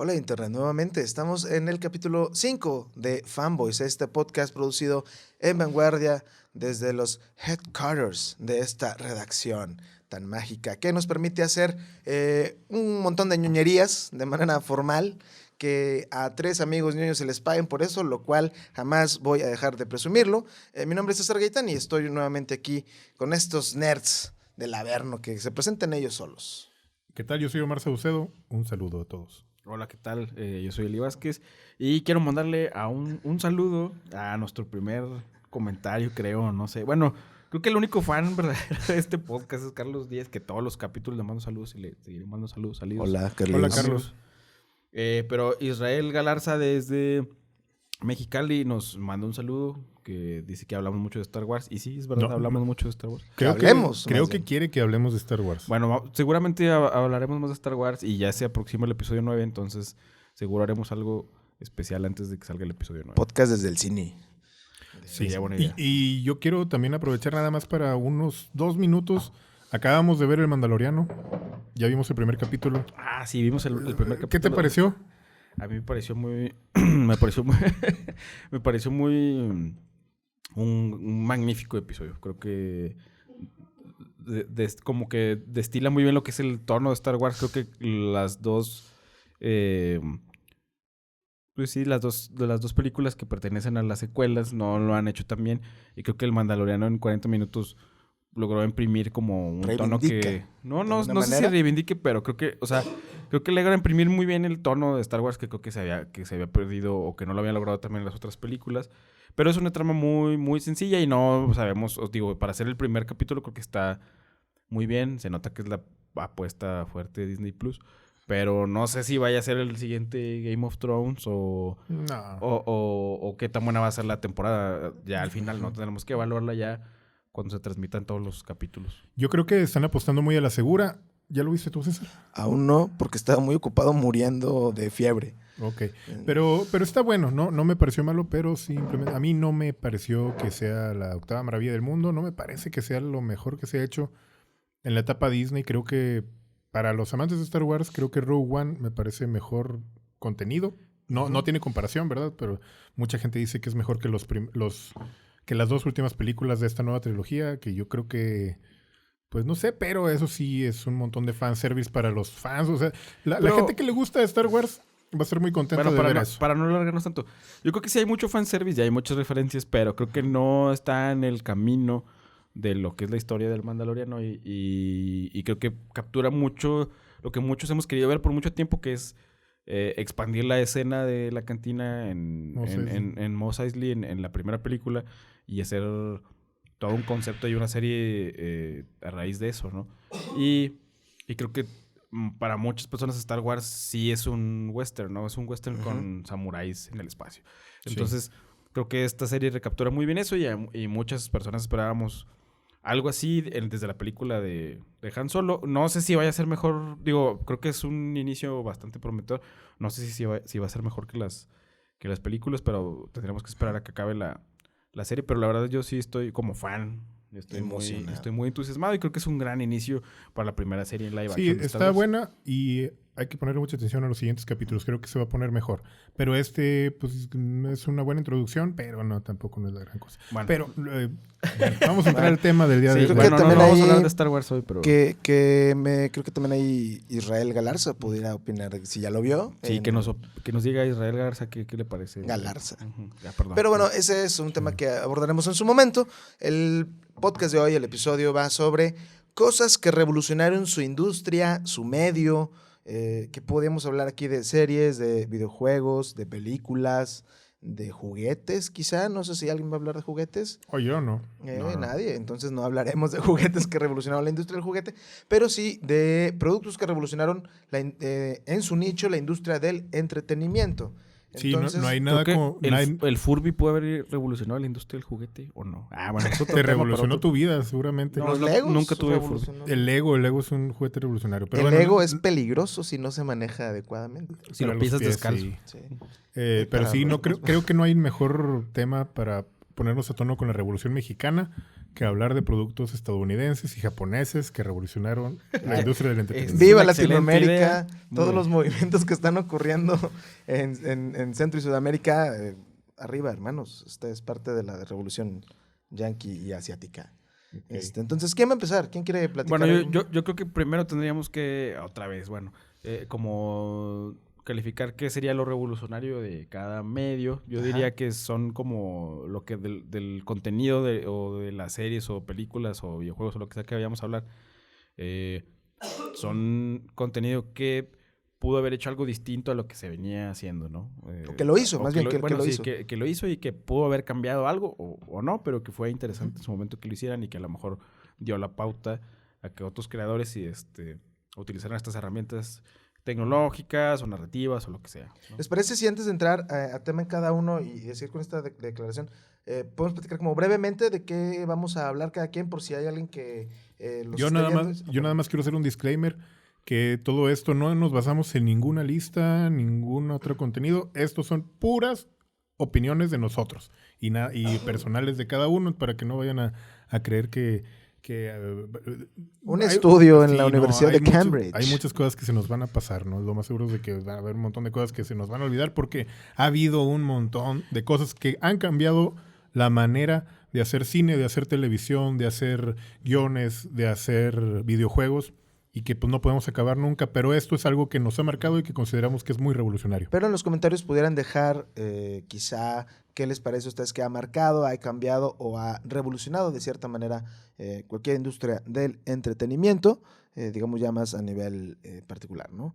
Hola Internet, nuevamente estamos en el capítulo 5 de Fanboys, este podcast producido en vanguardia desde los headquarters de esta redacción tan mágica que nos permite hacer un montón de ñoñerías de manera formal que a 3 amigos ñoños se les paguen por eso, lo cual jamás voy a dejar de presumirlo. Mi nombre es César Gaitán y estoy nuevamente aquí con estos nerds del Averno que se presenten ellos solos. ¿Qué tal? Yo soy Omar Saucedo. Un saludo a todos. Hola, ¿qué tal? Yo soy Eli Vázquez y quiero mandarle un saludo a nuestro primer comentario, creo, no sé. Bueno, creo que el único fan verdadero de este podcast es Carlos Díaz, que todos los capítulos le mando saludos y le seguiré mandando saludos. Hola, Carlos. Hola, Carlos. Pero Israel Galarza desde Mexicali nos manda un saludo que dice que hablamos mucho de Star Wars. Y sí, es verdad, hablamos mucho de Star Wars. Creo que quiere que hablemos de Star Wars. Bueno, seguramente hablaremos más de Star Wars y ya se aproxima el episodio 9, entonces seguro haremos algo especial antes de que salga el episodio 9. Podcast desde el cine. Sí, buena idea. Y yo quiero también aprovechar nada más para unos 2 minutos. Acabamos de ver El Mandaloriano. Ya vimos el primer capítulo. Ah, sí, vimos el primer capítulo. ¿Qué te pareció? A mí me pareció muy... me pareció muy... un magnífico episodio. Creo que... como que destila muy bien lo que es el tono de Star Wars. Creo que las dos... pues sí, las dos películas que pertenecen a las secuelas no lo han hecho tan bien. Y creo que El Mandaloriano en 40 minutos logró imprimir como un tono que... No sé si reivindique, pero creo que... O sea, creo que logra imprimir muy bien el tono de Star Wars que creo que se había perdido o que no lo habían logrado también en las otras películas. Pero es una trama muy, muy sencilla y no sabemos... Os digo, para hacer el primer capítulo creo que está muy bien. Se nota que es la apuesta fuerte de Disney Plus. Pero no sé si vaya a ser el siguiente Game of Thrones o qué tan buena va a ser la temporada. Ya al final no tenemos que evaluarla ya cuando se transmitan todos los capítulos. Yo creo que están apostando muy a la segura. ¿Ya lo viste tú, César? Aún no, porque estaba muy ocupado muriendo de fiebre. Ok, pero está bueno, no me pareció malo, pero simplemente a mí no me pareció que sea la 8ª maravilla del mundo, no me parece que sea lo mejor que se ha hecho en la etapa Disney. Creo que para los amantes de Star Wars, creo que Rogue One me parece mejor contenido. No tiene comparación, ¿verdad? Pero mucha gente dice que es mejor que que las 2 últimas películas de esta nueva trilogía, que yo creo que... Pues no sé, pero eso sí es un montón de fanservice para los fans. O sea, la gente que le gusta Star Wars va a ser muy contenta de ver eso. Para no alargarnos tanto. Yo creo que sí hay mucho fanservice y hay muchas referencias, pero creo que no está en el camino de lo que es la historia del Mandaloriano y creo que captura mucho lo que muchos hemos querido ver por mucho tiempo, que es expandir la escena de la cantina en Mos Eisley en la primera película y hacer todo un concepto y una serie a raíz de eso, ¿no? Y creo que para muchas personas Star Wars sí es un western, ¿no? Es un western con samuráis en el espacio. Entonces, creo que esta serie recaptura muy bien eso y muchas personas esperábamos algo así desde la película de Han Solo. No sé si vaya a ser mejor, digo, creo que es un inicio bastante prometedor. No sé si va a ser mejor que las películas, pero tendremos que esperar a que acabe la serie. Pero la verdad yo sí estoy como fan. Estoy muy entusiasmado y creo que es un gran inicio para la primera serie en live action. Sí, está buena y hay que ponerle mucha atención a los siguientes capítulos. Creo que se va a poner mejor. Pero pues es una buena introducción, pero tampoco no es la gran cosa. Bueno. Pero vamos a entrar al tema del día de hoy. Bueno, no vamos a hablar de Star Wars hoy, pero... Creo que también hay Israel Galarza, pudiera opinar si ya lo vio. Sí, que nos diga Israel Galarza qué le parece. Galarza. Ya, perdón. Pero bueno, ese es un tema que abordaremos en su momento. El podcast de hoy, el episodio, va sobre cosas que revolucionaron su industria, su medio, que podemos hablar aquí de series, de videojuegos, de películas, de juguetes, quizá. No sé si alguien va a hablar de juguetes. O yo no. Nadie. Entonces no hablaremos de juguetes que revolucionaron la industria del juguete, pero sí de productos que revolucionaron en su nicho la industria del entretenimiento. Entonces, sí, no hay nada como... ¿El Furby puede haber revolucionado la industria del juguete o no? Bueno, eso te revolucionó tu vida, seguramente. Los Legos nunca tuve Furby. El Lego es un juguete revolucionario. Pero el Lego es peligroso si no se maneja adecuadamente. Si lo pisas descalzo. Sí. Pero sí, creo que no hay mejor tema para ponernos a tono con la Revolución Mexicana que hablar de productos estadounidenses y japoneses que revolucionaron la industria del entretenimiento. Viva una excelente Latinoamérica, idea. todos Muy los movimientos que están ocurriendo en Centro y Sudamérica. Arriba, hermanos. Esta es parte de la revolución yanqui y asiática. Ok. Entonces, ¿quién va a empezar? ¿Quién quiere platicar? Bueno, yo creo que primero tendríamos que, otra vez, como calificar qué sería lo revolucionario de cada medio. Yo Ajá. diría que son como lo que del contenido o de las series o películas o videojuegos o lo que sea que vayamos a hablar. Son contenido que pudo haber hecho algo distinto a lo que se venía haciendo, ¿no? O que lo hizo, o más bien que bueno, lo sí, hizo. que lo hizo y que pudo haber cambiado algo o no, pero que fue interesante en su momento que lo hicieran y que a lo mejor dio la pauta a que otros creadores utilizaran estas herramientas tecnológicas o narrativas o lo que sea, ¿no? ¿Les parece si antes de entrar a tema en cada uno y decir con esta declaración, podemos platicar como brevemente de qué vamos a hablar cada quien por si hay alguien que los Yo esté nada viendo? más quiero hacer un disclaimer que todo esto no nos basamos en ninguna lista, ningún otro contenido. Estos son puras opiniones de nosotros y personales de cada uno para que no vayan a creer que Un estudio en sí, la Universidad de hay Cambridge. Hay muchas cosas que se nos van a pasar, ¿no? Lo más seguro es de que va a haber un montón de cosas que se nos van a olvidar porque ha habido un montón de cosas que han cambiado la manera de hacer cine, de hacer televisión, de hacer guiones, de hacer videojuegos y que pues no podemos acabar nunca, pero esto es algo que nos ha marcado y que consideramos que es muy revolucionario. Pero en los comentarios pudieran dejar quizá qué les parece a ustedes que ha marcado, ha cambiado o ha revolucionado de cierta manera cualquier industria del entretenimiento, digamos ya más a nivel particular, ¿no?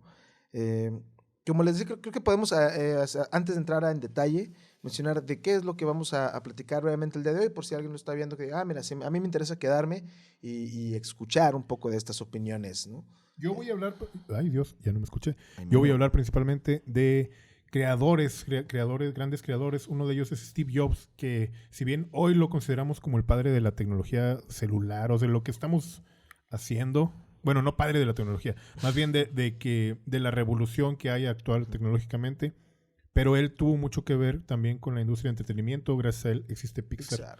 Como les dije, creo que podemos, antes de entrar en detalle, mencionar de qué es lo que vamos a platicar brevemente el día de hoy, por si alguien lo está viendo, que diga, mira, a mí me interesa quedarme y escuchar un poco de estas opiniones, ¿no? Yo voy a hablar... Ay, Dios, ya no me escuché. Ay, Yo voy a no. hablar principalmente de creadores, grandes creadores. Uno de ellos es Steve Jobs, que si bien hoy lo consideramos como el padre de la tecnología celular, o de lo que estamos haciendo, bueno, no padre de la tecnología, más bien de la revolución que hay actual tecnológicamente, pero él tuvo mucho que ver también con la industria de entretenimiento. Gracias a él existe Pixar.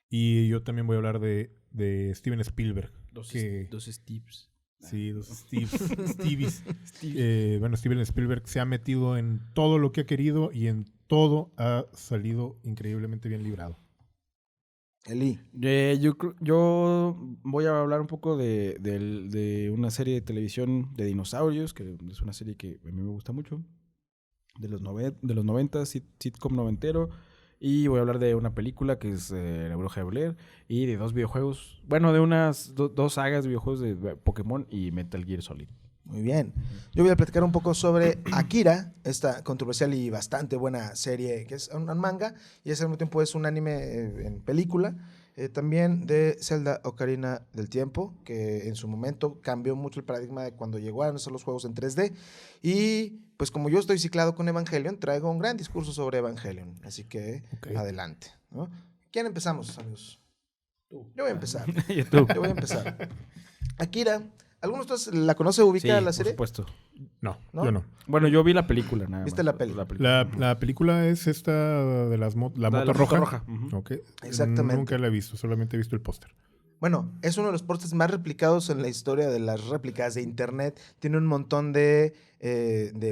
Y yo también voy a hablar de Steven Spielberg. Dos Steves. Sí, los Stevies. Bueno, Steven Spielberg se ha metido en todo lo que ha querido y en todo ha salido increíblemente bien librado. Eli. Yo voy a hablar un poco de una serie de televisión de dinosaurios, que es una serie que a mí me gusta mucho, de los 90, sitcom noventero. Y voy a hablar de una película que es La Bruja de Blair y de dos videojuegos, bueno, de unas dos sagas de videojuegos de Pokémon y Metal Gear Solid. Muy bien. Yo voy a platicar un poco sobre Akira, esta controversial y bastante buena serie que es un manga y al mismo tiempo es un anime en película. También de Zelda Ocarina del Tiempo, que en su momento cambió mucho el paradigma de cuando llegaron a ser los juegos en 3D. Y pues como yo estoy ciclado con Evangelion, traigo un gran discurso sobre Evangelion. Así que adelante, ¿no? ¿Quién empezamos, amigos? Tú. Yo voy a empezar. Yo voy a empezar. Akira, ¿algunos de ustedes la conoce, ubica la serie? Por supuesto. No, ¿No? yo no. Bueno, yo vi la película, nada ¿Viste más. la peli? La película es esta de la moto roja. Ujú. Okay. Exactamente. Nunca la he visto, solamente he visto el póster. Bueno, es uno de los pósters más replicados en la historia de las réplicas de internet. Tiene un montón de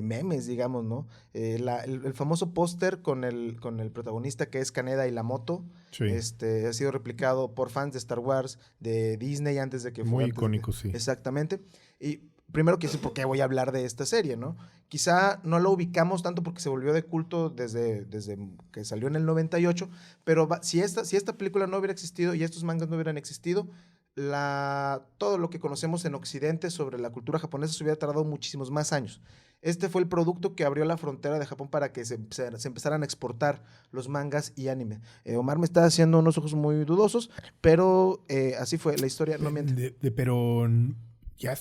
memes, digamos, ¿no? El famoso póster con el protagonista que es Kaneda y la moto. Sí. Ha sido replicado por fans de Star Wars, de Disney antes de que Muy fuera. icónico, sí. Exactamente. Y primero quiero decir por qué voy a hablar de esta serie, ¿no? Quizá no lo ubicamos tanto porque se volvió de culto desde que salió en el 98, pero si esta película no hubiera existido y estos mangas no hubieran existido, todo lo que conocemos en Occidente sobre la cultura japonesa se hubiera tardado muchísimos más años. Este fue el producto que abrió la frontera de Japón para que se empezaran a exportar los mangas y anime. Omar me está haciendo unos ojos muy dudosos, pero así fue, la historia no miente. Pero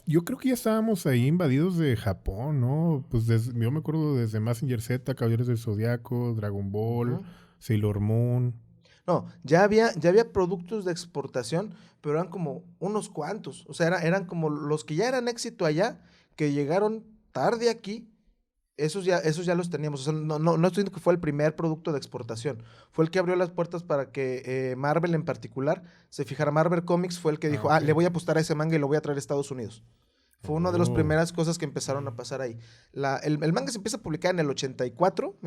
yo creo que ya estábamos ahí invadidos de Japón, ¿no? Pues yo me acuerdo desde Mazinger Z, Caballeros del Zodiaco, Dragon Ball, Sailor Moon. No, ya había productos de exportación, pero eran como unos cuantos. O sea, eran como los que ya eran éxito allá, que llegaron tarde aquí Esos ya los teníamos. O sea, no estoy diciendo que fue el primer producto de exportación. Fue el que abrió las puertas para que Marvel en particular se fijara. Marvel Comics fue el que dijo, ok. le voy a apostar a ese manga y lo voy a traer a Estados Unidos. Fue una de las Oh. primeras cosas que empezaron a pasar ahí. El manga se empieza a publicar en el 1984,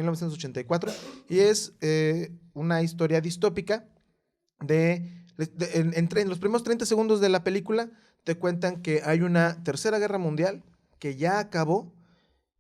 y es una historia distópica en los primeros 30 segundos de la película te cuentan que hay una tercera guerra mundial que ya acabó,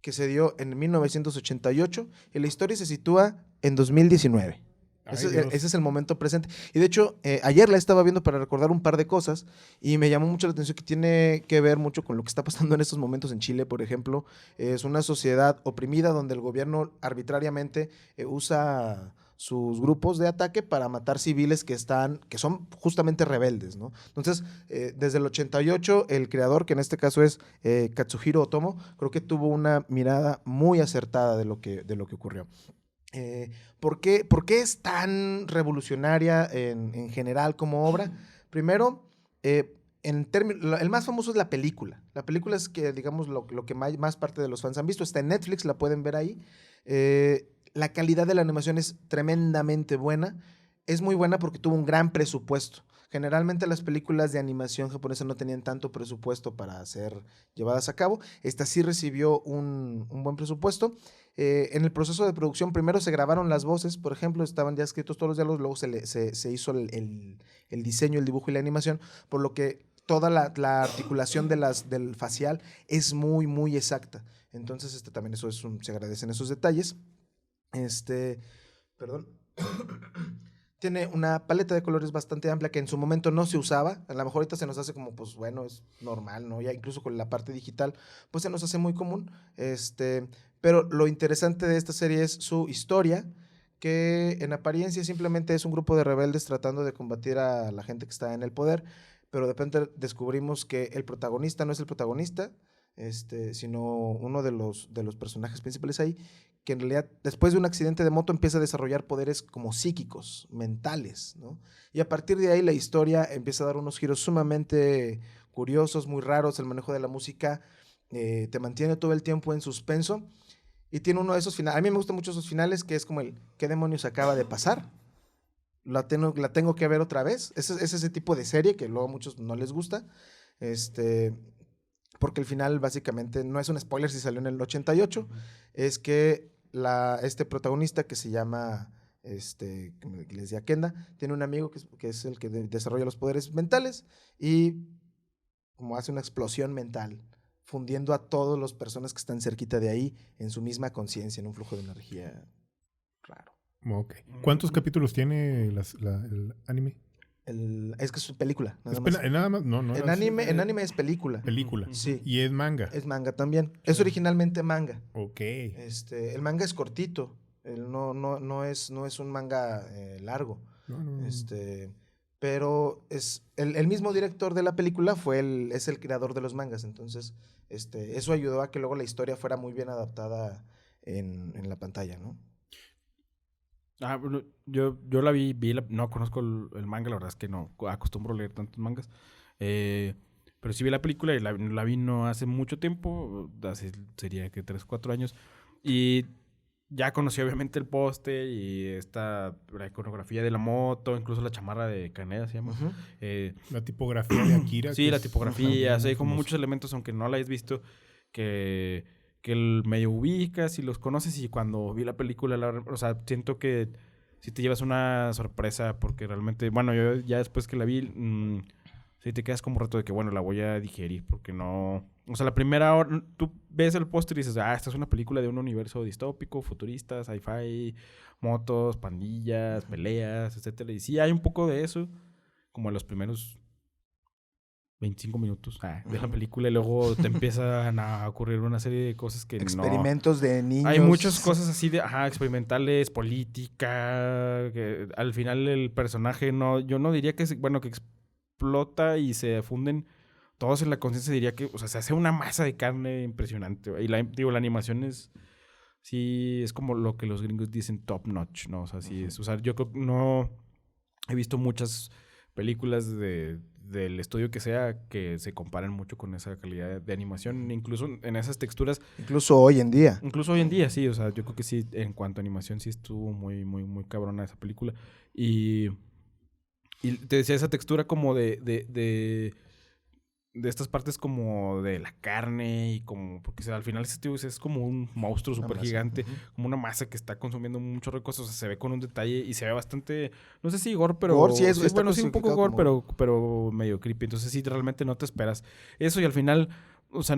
que se dio en 1988, y la historia se sitúa en 2019. Ay, Ese, Dios. ese es el momento presente. Y de hecho, ayer la estaba viendo para recordar un par de cosas y me llamó mucho la atención que tiene que ver mucho con lo que está pasando en estos momentos en Chile, por ejemplo. Es una sociedad oprimida donde el gobierno arbitrariamente usa sus grupos de ataque para matar civiles que son justamente rebeldes, ¿no? Entonces, desde el 88, el creador, que en este caso es Katsuhiro Otomo, creo que tuvo una mirada muy acertada de lo que ocurrió. ¿Por qué es tan revolucionaria en general como obra? Primero, el más famoso es la película. La película es que, digamos, lo que más parte de los fans han visto. Está en Netflix, la pueden ver ahí. La calidad de la animación es tremendamente buena. Es muy buena porque tuvo un gran presupuesto. Generalmente las películas de animación japonesa no tenían tanto presupuesto para ser llevadas a cabo. Esta sí recibió un buen presupuesto. En el proceso de producción, primero se grabaron las voces, por ejemplo, estaban ya escritos todos los diálogos, luego se hizo el diseño, el dibujo y la animación, por lo que toda la articulación del facial es muy, muy exacta. Entonces, también se agradecen esos detalles. Perdón. Tiene una paleta de colores bastante amplia que en su momento no se usaba. A lo mejor ahorita se nos hace como, pues bueno, es normal, ¿no? Ya incluso con la parte digital, pues se nos hace muy común. Pero lo interesante de esta serie es su historia, que en apariencia simplemente es un grupo de rebeldes tratando de combatir a la gente que está en el poder, pero de repente descubrimos que el protagonista no es el protagonista, sino uno de los personajes principales ahí, que en realidad después de un accidente de moto empieza a desarrollar poderes como psíquicos, mentales, ¿no? Y a partir de ahí la historia empieza a dar unos giros sumamente curiosos, muy raros. El manejo de la música te mantiene todo el tiempo en suspenso y tiene uno de esos finales. A mí me gustan mucho esos finales que es como ¿qué demonios acaba de pasar? La tengo que ver otra vez. Es ese tipo de serie que luego a muchos no les gusta. Porque el final básicamente no es un spoiler si salió en el 88, es que este protagonista que se llama, como les decía, Kenda, tiene un amigo que es el que desarrolla los poderes mentales y como hace una explosión mental, fundiendo a todas las personas que están cerquita de ahí en su misma conciencia, en un flujo de energía raro. Ok. ¿Cuántos capítulos tiene el anime? Es que es película, nada Es más. nada más, no. En anime es película. Película. Sí. Y es manga. Es manga también. Es originalmente manga. Ok. El manga es cortito. No es un manga largo. No. Pero el mismo director de la película es el creador de los mangas. Entonces, eso ayudó a que luego la historia fuera muy bien adaptada en la pantalla, ¿no? Bueno, yo la no conozco el manga, la verdad es que no acostumbro a leer tantos mangas. Pero sí vi la película y la vi no hace mucho tiempo, sería que 3 o 4 años. Y ya conocí obviamente el póster y la iconografía de la moto, incluso la chamarra de Kaneda se llama. Uh-huh. La tipografía de Akira. Sí, la tipografía, o sea, hay como famoso. muchos elementos, aunque no la hayas visto, que el medio ubicas y los conoces. Y cuando vi la película, o sea, siento que si te llevas una sorpresa porque realmente, bueno, yo ya después que la vi, sí te quedas como un rato de que, bueno, la voy a digerir porque no... O sea, la primera hora, tú ves el póster y dices, esta es una película de un universo distópico, futurista, sci-fi, motos, pandillas, peleas, etcétera. Y sí, hay un poco de eso, como en los primeros 25 minutos de la película, y luego te empiezan a ocurrir una serie de cosas que experimentos de niños. Hay muchas cosas así de experimentales, política, que al final el personaje yo no diría que que explota y se funden todos en la conciencia, diría que, o sea, se hace una masa de carne impresionante. Y la animación es como lo que los gringos dicen top notch, ¿no? O sea, sí es, o sea, yo creo que no he visto muchas películas de del estudio que sea, que se comparen mucho con esa calidad de animación, incluso en esas texturas. Incluso hoy en día. Incluso hoy en día, sí, o sea, yo creo que sí, en cuanto a animación, sí estuvo muy, muy, muy cabrona esa película. Y te decía esa textura como de estas partes como de la carne y como, porque o sea, al final ese tío es como un monstruo súper gigante, como una masa que está consumiendo mucho recursos, o sea, se ve con un detalle y se ve bastante, no sé si gore, pero... Gore, sí, es bueno, sí, un poco gore, como... pero medio creepy, entonces sí, realmente no te esperas eso y al final, o sea,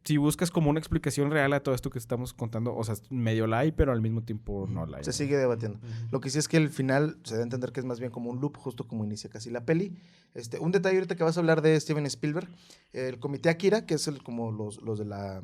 si buscas como una explicación real a todo esto que estamos contando, o sea, medio la hay, pero al mismo tiempo no la hay. Se sigue debatiendo. Lo que sí es que el final se debe entender que es más bien como un loop, justo como inicia casi la peli. Un detalle ahorita que vas a hablar de Steven Spielberg, el comité Akira, que es como los de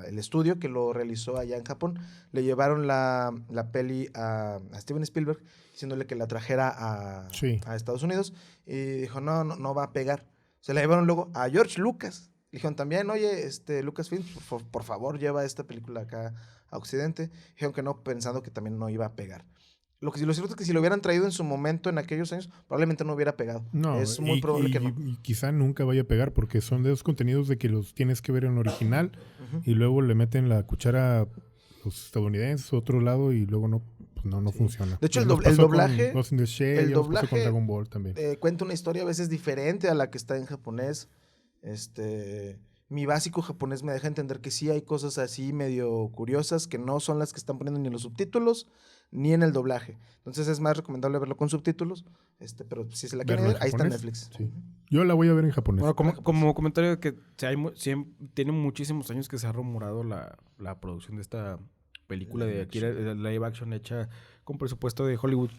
el estudio que lo realizó allá en Japón, le llevaron la peli a Steven Spielberg diciéndole que la trajera a Estados Unidos y dijo, no va a pegar. Se la llevaron luego a George Lucas. Dijeron también, oye, Lucasfilm, por favor, lleva esta película acá a Occidente. Dijeron que no, pensando que también no iba a pegar. Lo cierto es que si lo hubieran traído en su momento, en aquellos años, probablemente no hubiera pegado. No, es muy probable que no. Y quizá nunca vaya a pegar, porque son de esos contenidos de que los tienes que ver en original y luego le meten la cuchara a los estadounidenses a otro lado y luego no funciona. De hecho, el doblaje... Con Ghost in the Shell, el doblaje con Dragon Ball también. Cuenta una historia a veces diferente a la que está en japonés. Mi básico japonés me deja entender que sí hay cosas así medio curiosas que no son las que están poniendo ni en los subtítulos ni en el doblaje. Entonces es más recomendable verlo con subtítulos, pero si se la quieren ver, ahí está en Netflix. Sí. Yo la voy a ver en japonés. Bueno, como comentario que tiene muchísimos años que se ha rumorado la producción de esta película de Akira, live action hecha con presupuesto de Hollywood.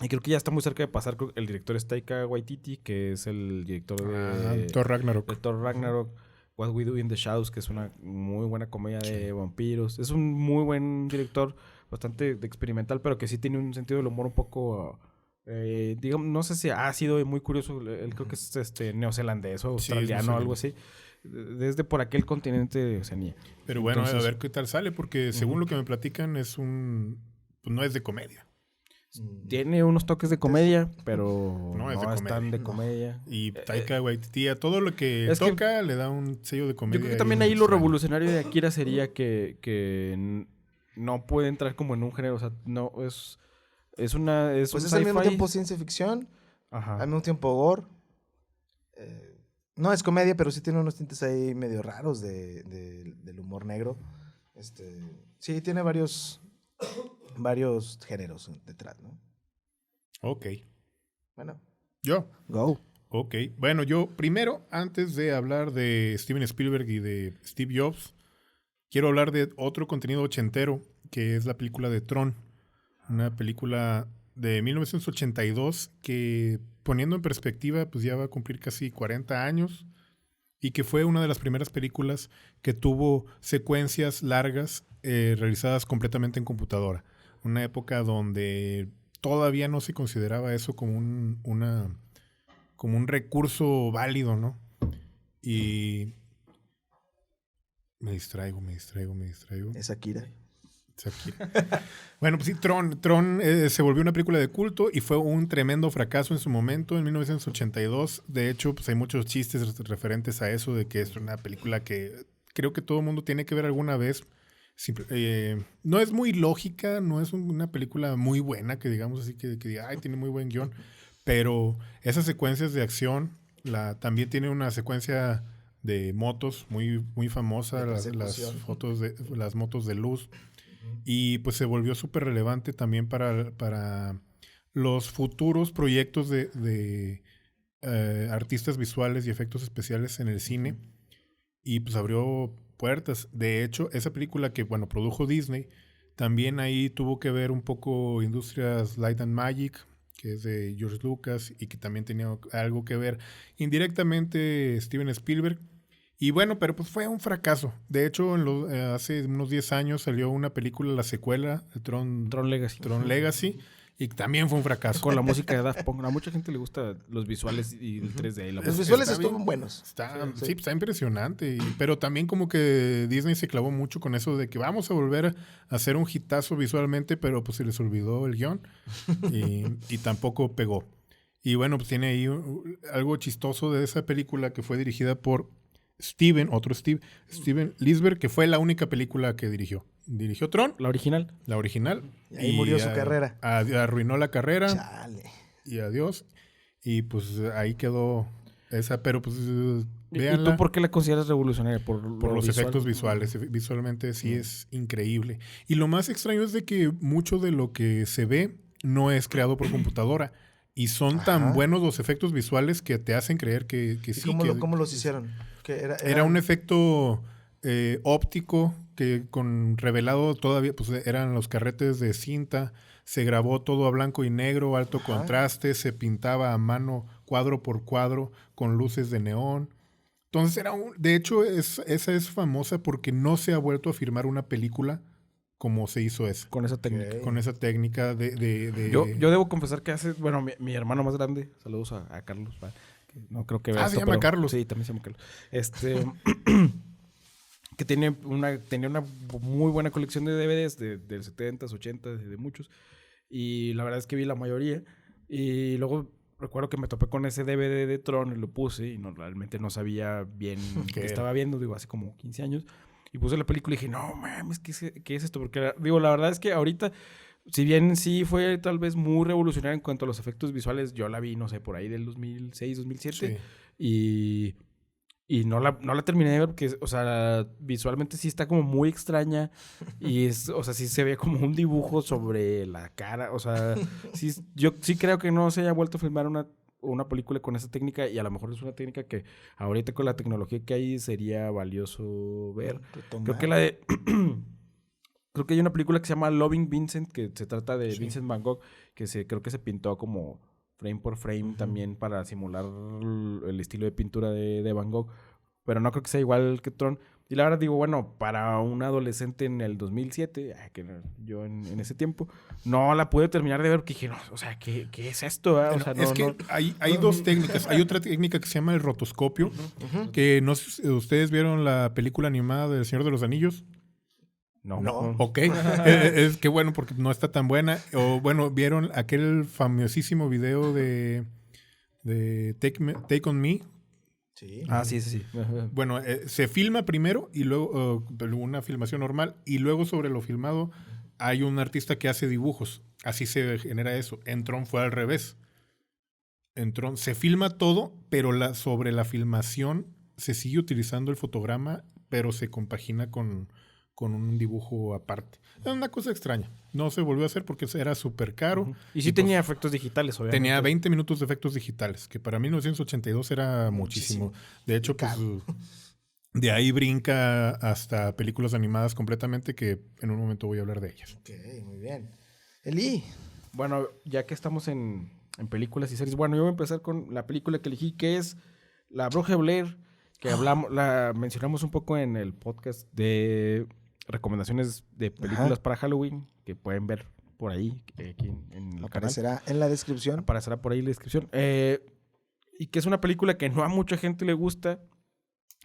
Y creo que ya está muy cerca de pasar. El director es Taika Waititi, que es el director de Thor Ragnarok. De Thor Ragnarok. What We Do in the Shadows, que es una muy buena comedia de vampiros. Es un muy buen director, bastante experimental, pero que sí tiene un sentido del humor un poco, digamos, no sé si ácido y muy curioso. Él creo que es neozelandés o australiano o algo así. Desde por aquel continente de Oceanía. Pero bueno, a ver qué tal sale, porque según lo que me platican pues no es de comedia. Tiene unos toques de comedia, pero no es tan de comedia. Y Taika Waititi, a todo lo que toca le da un sello de comedia. Yo creo que también ahí lo revolucionario de Akira sería que no puede entrar como en un género. O sea, no es una... pues es al mismo tiempo ciencia ficción, al mismo tiempo gore. No es comedia, pero sí tiene unos tintes ahí medio raros del humor negro. Sí, tiene varios géneros detrás, ¿no? Ok. Bueno. ¿Yo? Go. Ok. Bueno, yo primero, antes de hablar de Steven Spielberg y de Steve Jobs, quiero hablar de otro contenido ochentero, que es la película de Tron. Una película de 1982 que, poniendo en perspectiva, pues ya va a cumplir casi 40 años y que fue una de las primeras películas que tuvo secuencias largas realizadas completamente en computadora. Una época donde todavía no se consideraba eso como un recurso válido, ¿no? Y me distraigo. Es Akira. Bueno, pues sí, Tron se volvió una película de culto y fue un tremendo fracaso en su momento, en 1982. De hecho, pues hay muchos chistes referentes a eso, de que es una película que creo que todo el mundo tiene que ver alguna vez. No es muy lógica, no es una película muy buena, que digamos así, que diga, ay, tiene muy buen guión, pero esas secuencias de acción, también tiene una secuencia de motos muy, muy famosa, las motos de luz. Y pues se volvió súper relevante también para los futuros proyectos de artistas visuales y efectos especiales en el cine. Y pues abrió puertas. De hecho, esa película que, produjo Disney, también ahí tuvo que ver un poco Industrias Light and Magic, que es de George Lucas, y que también tenía algo que ver indirectamente Steven Spielberg. Y bueno, pero pues fue un fracaso. De hecho, hace unos 10 años salió una película, la secuela de Tron Legacy, y también fue un fracaso. Con la música de Daft Punk. A mucha gente le gusta los visuales y el 3D. Los visuales están buenos. Está impresionante. Pero también como que Disney se clavó mucho con eso de que vamos a volver a hacer un hitazo visualmente, pero pues se les olvidó el guión y tampoco pegó. Y bueno, pues tiene ahí algo chistoso de esa película que fue dirigida por Steven Lisberg, que fue la única película que dirigió. Dirigió Tron, La original. la original. Y ahí murió su carrera. Arruinó la carrera. Chale. Y adiós. Y pues ahí quedó esa, pero pues ¿Y véanla tú por qué la consideras revolucionaria? Por los visual? efectos visuales. Visualmente sí es increíble. Y lo más extraño es de que mucho de lo que se ve no es creado por computadora. Y son tan buenos los efectos visuales que te hacen creer que ¿Y sí. cómo los hicieron? Era un efecto óptico que con revelado todavía, pues eran los carretes de cinta, se grabó todo a blanco y negro, alto contraste, se pintaba a mano cuadro por cuadro con luces de neón. Entonces de hecho esa es famosa porque no se ha vuelto a filmar una película como se hizo esa. Con esa técnica. Con esa técnica de... Yo debo confesar que bueno, mi hermano más grande, saludos a Carlos, que no creo que vea se llama Carlos. Sí, también se llama Carlos. Que tenía una muy buena colección de DVDs del 70s, 80s, de muchos. Y la verdad es que vi la mayoría. Y luego recuerdo que me topé con ese DVD de Tron y lo puse y realmente no sabía bien qué estaba viendo, digo, hace como 15 años. Y puse la película y dije, no mames, ¿qué es esto? Porque, digo, la verdad es que ahorita, si bien sí fue tal vez muy revolucionaria en cuanto a los efectos visuales, yo la vi, no sé, por ahí del 2006, 2007. Sí. Y no la terminé de ver porque, o sea, visualmente sí está como muy extraña. Y o sea, sí se ve como un dibujo sobre la cara. O sea, sí, yo sí creo que no se haya vuelto a filmar una película con esa técnica, y a lo mejor es una técnica que ahorita con la tecnología que hay sería valioso ver. Creo que creo que hay una película que se llama Loving Vincent, que se trata de Vincent Van Gogh, que creo que se pintó como frame por frame también para simular el estilo de pintura de Van Gogh, pero no creo que sea igual que Tron. Y la verdad digo, bueno, para un adolescente en el 2007, que yo en ese tiempo, no la pude terminar de ver porque dije, no, o sea, ¿qué es esto? O sea, es que hay dos técnicas. Hay otra técnica que se llama el rotoscopio, que no sé si ustedes vieron la película animada del Señor de los Anillos. No. Ok. Es que bueno, porque no está tan buena. O bueno, vieron aquel famosísimo video de Take On Me. Sí. Sí. Bueno, se filma primero y luego una filmación normal, y luego sobre lo filmado hay un artista que hace dibujos. Así se genera eso. En Tron fue al revés. En Tron se filma todo, pero sobre la filmación se sigue utilizando el fotograma, pero se compagina con un dibujo aparte. Es una cosa extraña. No se volvió a hacer porque era súper caro. Y sí tenía efectos digitales, obviamente. Tenía 20 minutos de efectos digitales, que para 1982 era muchísimo. De hecho, pues de ahí brinca hasta películas animadas completamente, que en un momento voy a hablar de ellas. Ok, muy bien. Eli. Bueno, ya que estamos en películas y series, bueno, yo voy a empezar con la película que elegí, que es La Bruja de Blair, que la mencionamos un poco en el podcast de recomendaciones de películas para Halloween, que pueden ver por ahí, aquí en el Aparecerá canal. en la descripción. Aparecerá por ahí en la descripción. Y que es una película que no a mucha gente le gusta,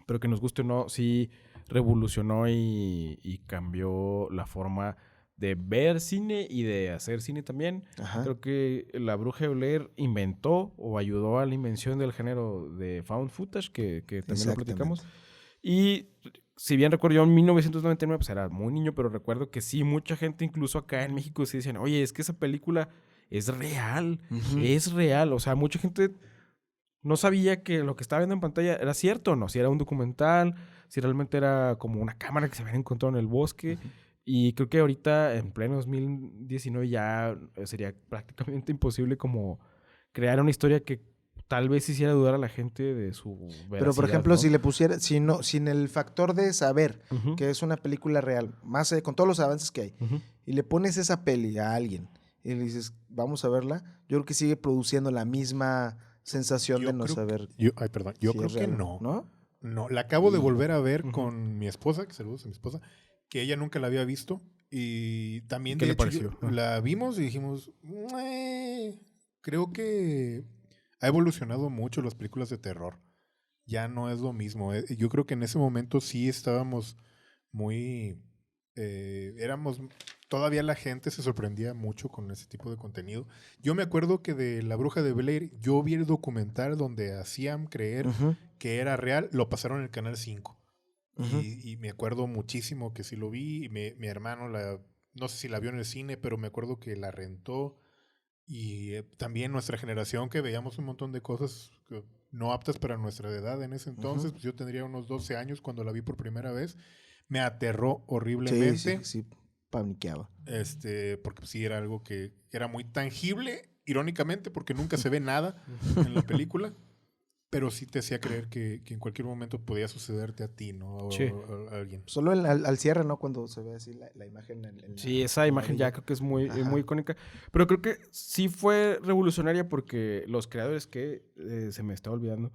pero que nos guste o no, sí revolucionó y cambió la forma de ver cine y de hacer cine también. Creo que La Bruja de Blair inventó o ayudó a la invención del género de found footage, que también lo platicamos. Y si bien recuerdo, yo en 1999, pues era muy niño, pero recuerdo que sí, mucha gente, incluso acá en México, sí decían, oye, es que esa película es real, es real. O sea, mucha gente no sabía que lo que estaba viendo en pantalla era cierto o no, si era un documental, si realmente era como una cámara que se había encontrado en el bosque. Y creo que ahorita, en pleno 2019, ya sería prácticamente imposible como crear una historia que tal vez hiciera dudar a la gente de su veracidad. Pero, por ejemplo, ¿no? si le pusiera, sin el factor de saber que es una película real, más con todos los avances que hay, y le pones esa peli a alguien y le dices, vamos a verla, yo creo que sigue produciendo la misma sensación de no saber. Yo creo que no. No, la acabo de volver a ver con mi esposa, que saludos a mi esposa, que ella nunca la había visto, y también ¿Qué de le hecho pareció? La vimos y dijimos, creo que ha evolucionado mucho las películas de terror. Ya no es lo mismo. Yo creo que en ese momento sí estábamos muy todavía la gente se sorprendía mucho con ese tipo de contenido. Yo me acuerdo que de La Bruja de Blair, yo vi el documental donde hacían creer que era real, lo pasaron en el Canal 5. Y me acuerdo muchísimo que sí lo vi, y mi hermano, no sé si la vio en el cine, pero me acuerdo que la rentó. Y también nuestra generación, que veíamos un montón de cosas no aptas para nuestra edad en ese entonces, pues yo tendría unos 12 años cuando la vi por primera vez. Me aterró horriblemente. Sí, paniqueaba. Porque pues, sí era algo que era muy tangible, irónicamente, porque nunca se ve nada en la película, pero sí te hacía creer que en cualquier momento podía sucederte a ti, ¿no? O a alguien. Solo al cierre, ¿no? Cuando se ve así la imagen. Sí, esa imagen ya creo que es muy icónica. Pero creo que sí fue revolucionaria porque los creadores que se me está olvidando,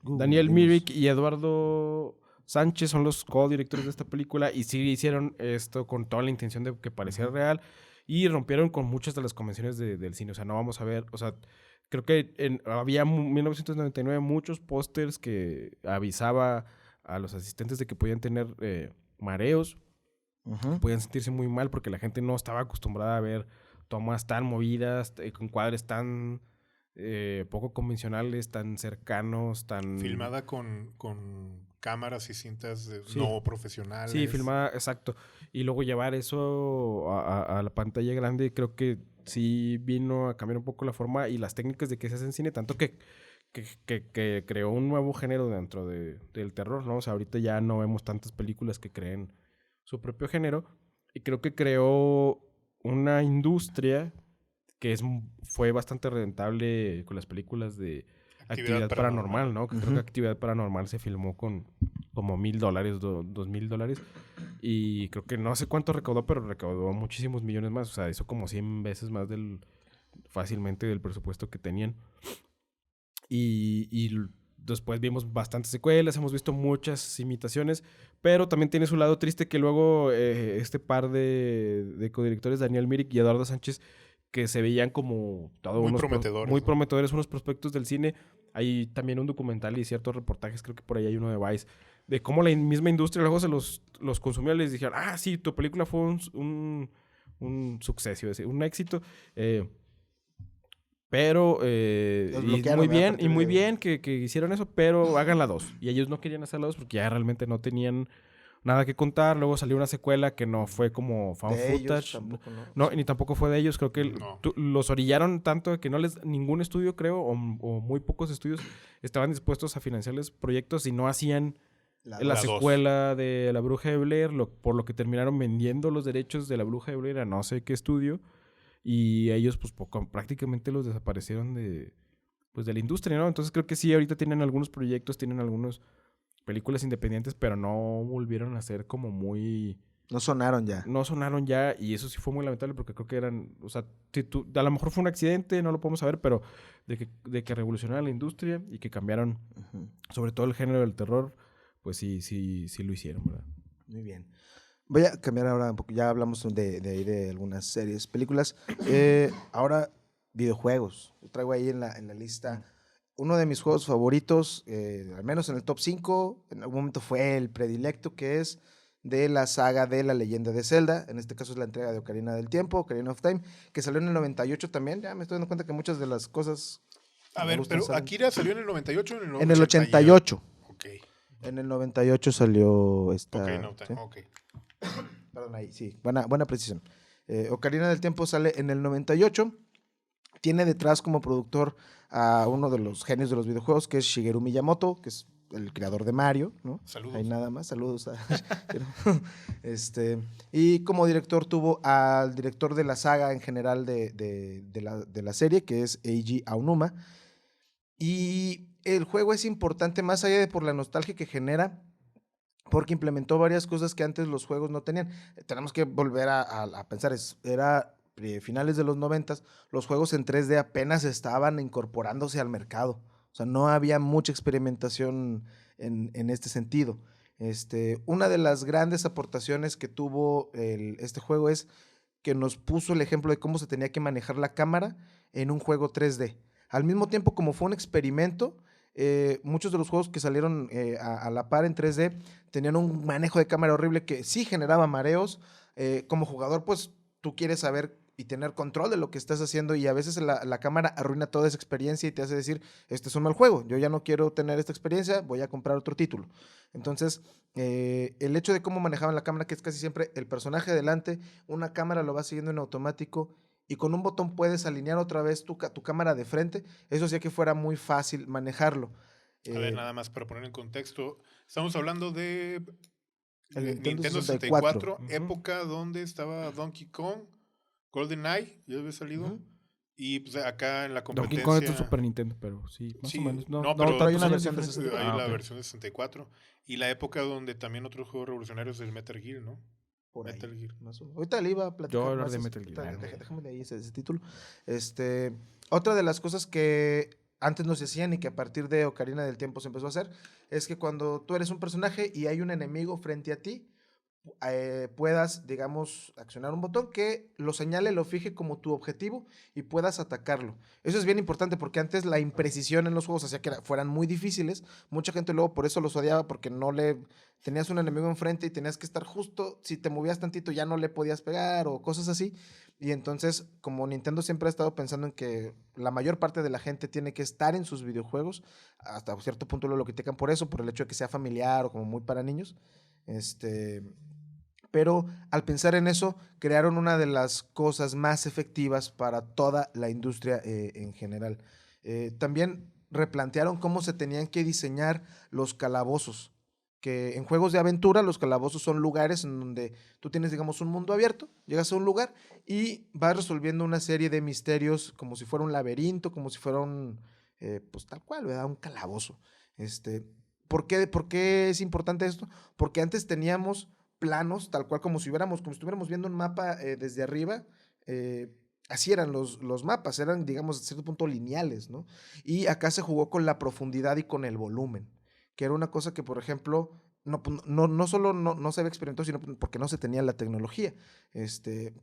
Daniel Myrick y Eduardo Sánchez son los co-directores de esta película y sí hicieron esto con toda la intención de que pareciera real y rompieron con muchas de las convenciones del cine. O sea, no vamos a ver, o sea, creo que había en 1999 muchos pósters que avisaba a los asistentes de que podían tener mareos, podían sentirse muy mal porque la gente no estaba acostumbrada a ver tomas tan movidas, con cuadres tan poco convencionales, tan cercanos, tan... Filmada con cámaras y cintas no profesionales. Sí, filmada, exacto. Y luego llevar eso a la pantalla grande, creo que sí vino a cambiar un poco la forma y las técnicas de que se hace en cine, tanto que creó un nuevo género dentro del terror, ¿no? O sea, ahorita ya no vemos tantas películas que creen su propio género y creo que creó una industria que fue bastante rentable con las películas de Actividad Paranormal, ¿no? Creo que Actividad Paranormal se filmó con como $1,000, $2,000. Y creo que no sé cuánto recaudó, pero recaudó muchísimos millones más. O sea, hizo como 100 veces más fácilmente del presupuesto que tenían. Y después vimos bastantes secuelas, hemos visto muchas imitaciones, pero también tiene su lado triste que luego este par de codirectores, Daniel Myrick y Eduardo Sánchez, que se veían como muy prometedores. Muy prometedores, unos prospectos del cine. Hay también un documental y ciertos reportajes, creo que por ahí hay uno de Vice, de cómo la misma industria luego se los consumió y les dijeron, sí, tu película fue un suceso, un éxito. Pero muy bien que hicieron eso, pero hagan la 2. Y ellos no querían hacer la 2 porque ya realmente no tenían nada que contar. Luego salió una secuela que no fue como found footage. No, ni tampoco fue de ellos. Creo que los orillaron tanto de que ningún estudio, creo, o muy pocos estudios estaban dispuestos a financiarles proyectos y no hacían la secuela de La Bruja de Blair, por lo que terminaron vendiendo los derechos de La Bruja de Blair a no sé qué estudio. Y ellos, pues, prácticamente los desaparecieron de la industria, ¿no? Entonces creo que sí, ahorita tienen algunos proyectos, tienen algunas películas independientes, pero no volvieron a ser como muy... No sonaron ya. Y eso sí fue muy lamentable porque creo que eran... O sea, a lo mejor fue un accidente, no lo podemos saber, pero de que revolucionaron la industria y que cambiaron, sobre todo el género del terror, pues sí lo hicieron, ¿verdad? Muy bien. Voy a cambiar ahora un poco. Ya hablamos de algunas series, películas. Ahora, videojuegos. Yo traigo ahí en la lista uno de mis juegos favoritos, al menos en el top 5. En algún momento fue el predilecto, que es de la saga de La Leyenda de Zelda. En este caso es la entrega de Ocarina del Tiempo, Ocarina of Time, que salió en el 98 también. Ya me estoy dando cuenta que muchas de las cosas... A ver, pero Akira salió en el 98 o en el 88? En el 88. Ok. En el 98 salió esta... ¿sí? Ok. Perdón, ahí, sí. Buena precisión. Ocarina del Tiempo sale en el 98. Tiene detrás como productor a uno de los genios de los videojuegos, que es Shigeru Miyamoto, que es el creador de Mario, ¿no? Saludos. Ahí nada más, saludos. Y como director tuvo al director de la saga en general de la serie, que es Eiji Aonuma. Y el juego es importante más allá de por la nostalgia que genera, porque implementó varias cosas que antes los juegos no tenían. Tenemos que volver a pensar, era finales de los 90, los juegos en 3D apenas estaban incorporándose al mercado. O sea, no había mucha experimentación en este sentido. Una de las grandes aportaciones que tuvo este juego es que nos puso el ejemplo de cómo se tenía que manejar la cámara en un juego 3D. Al mismo tiempo, como fue un experimento, muchos de los juegos que salieron a la par en 3D tenían un manejo de cámara horrible que sí generaba mareos. Como jugador, pues tú quieres saber y tener control de lo que estás haciendo y a veces la cámara arruina toda esa experiencia y te hace decir, este es un mal juego, yo ya no quiero tener esta experiencia, voy a comprar otro título. Entonces, el hecho de cómo manejaban la cámara, que es casi siempre el personaje delante, una cámara lo va siguiendo en automático y con un botón puedes alinear otra vez tu cámara de frente, eso hacía que fuera muy fácil manejarlo. A ver, nada más para poner en contexto, estamos hablando de El Nintendo 64, época donde estaba Donkey Kong, GoldenEye, ya había salido. Ujú. Y pues acá en la competencia... Donkey Kong es de Super Nintendo, pero sí, más Sí, o menos. no, pero trae una años versión de diferentes. 64. hay la Ok. versión de 64. Y la época donde también otros juegos revolucionarios es el Metal Gear, ¿no? Por ahí, Metal Gear. más o menos. Ahorita le iba a platicar Yo voy a hablar más de eso, Metal Gear. ahorita déjame de ahí ese título. Otra de las cosas que antes no se hacían y que a partir de Ocarina del Tiempo se empezó a hacer es que cuando tú eres un personaje y hay un enemigo frente a ti, puedas, digamos, accionar un botón que lo señale, lo fije como tu objetivo y puedas atacarlo. Eso es bien importante porque antes la imprecisión en los juegos hacía que fueran muy difíciles. Mucha gente luego por eso los odiaba porque tenías un enemigo enfrente y tenías que estar justo, si te movías tantito ya no le podías pegar o cosas así. Y entonces, como Nintendo siempre ha estado pensando en que la mayor parte de la gente tiene que estar en sus videojuegos, hasta cierto punto lo critican por eso, por el hecho de que sea familiar o como muy para niños. Pero al pensar en eso, crearon una de las cosas más efectivas para toda la industria en general. También replantearon cómo se tenían que diseñar los calabozos, que en juegos de aventura los calabozos son lugares en donde tú tienes, digamos, un mundo abierto, llegas a un lugar y vas resolviendo una serie de misterios como si fuera un laberinto, como si fuera pues tal cual, ¿verdad? Un calabozo. ¿Por qué es importante esto? Porque antes teníamos planos, tal cual como si estuviéramos viendo un mapa desde arriba, así eran los mapas, eran, digamos, a cierto punto lineales, ¿no? Y acá se jugó con la profundidad y con el volumen, que era una cosa que, por ejemplo, no solo no se había experimentado, sino porque no se tenía la tecnología.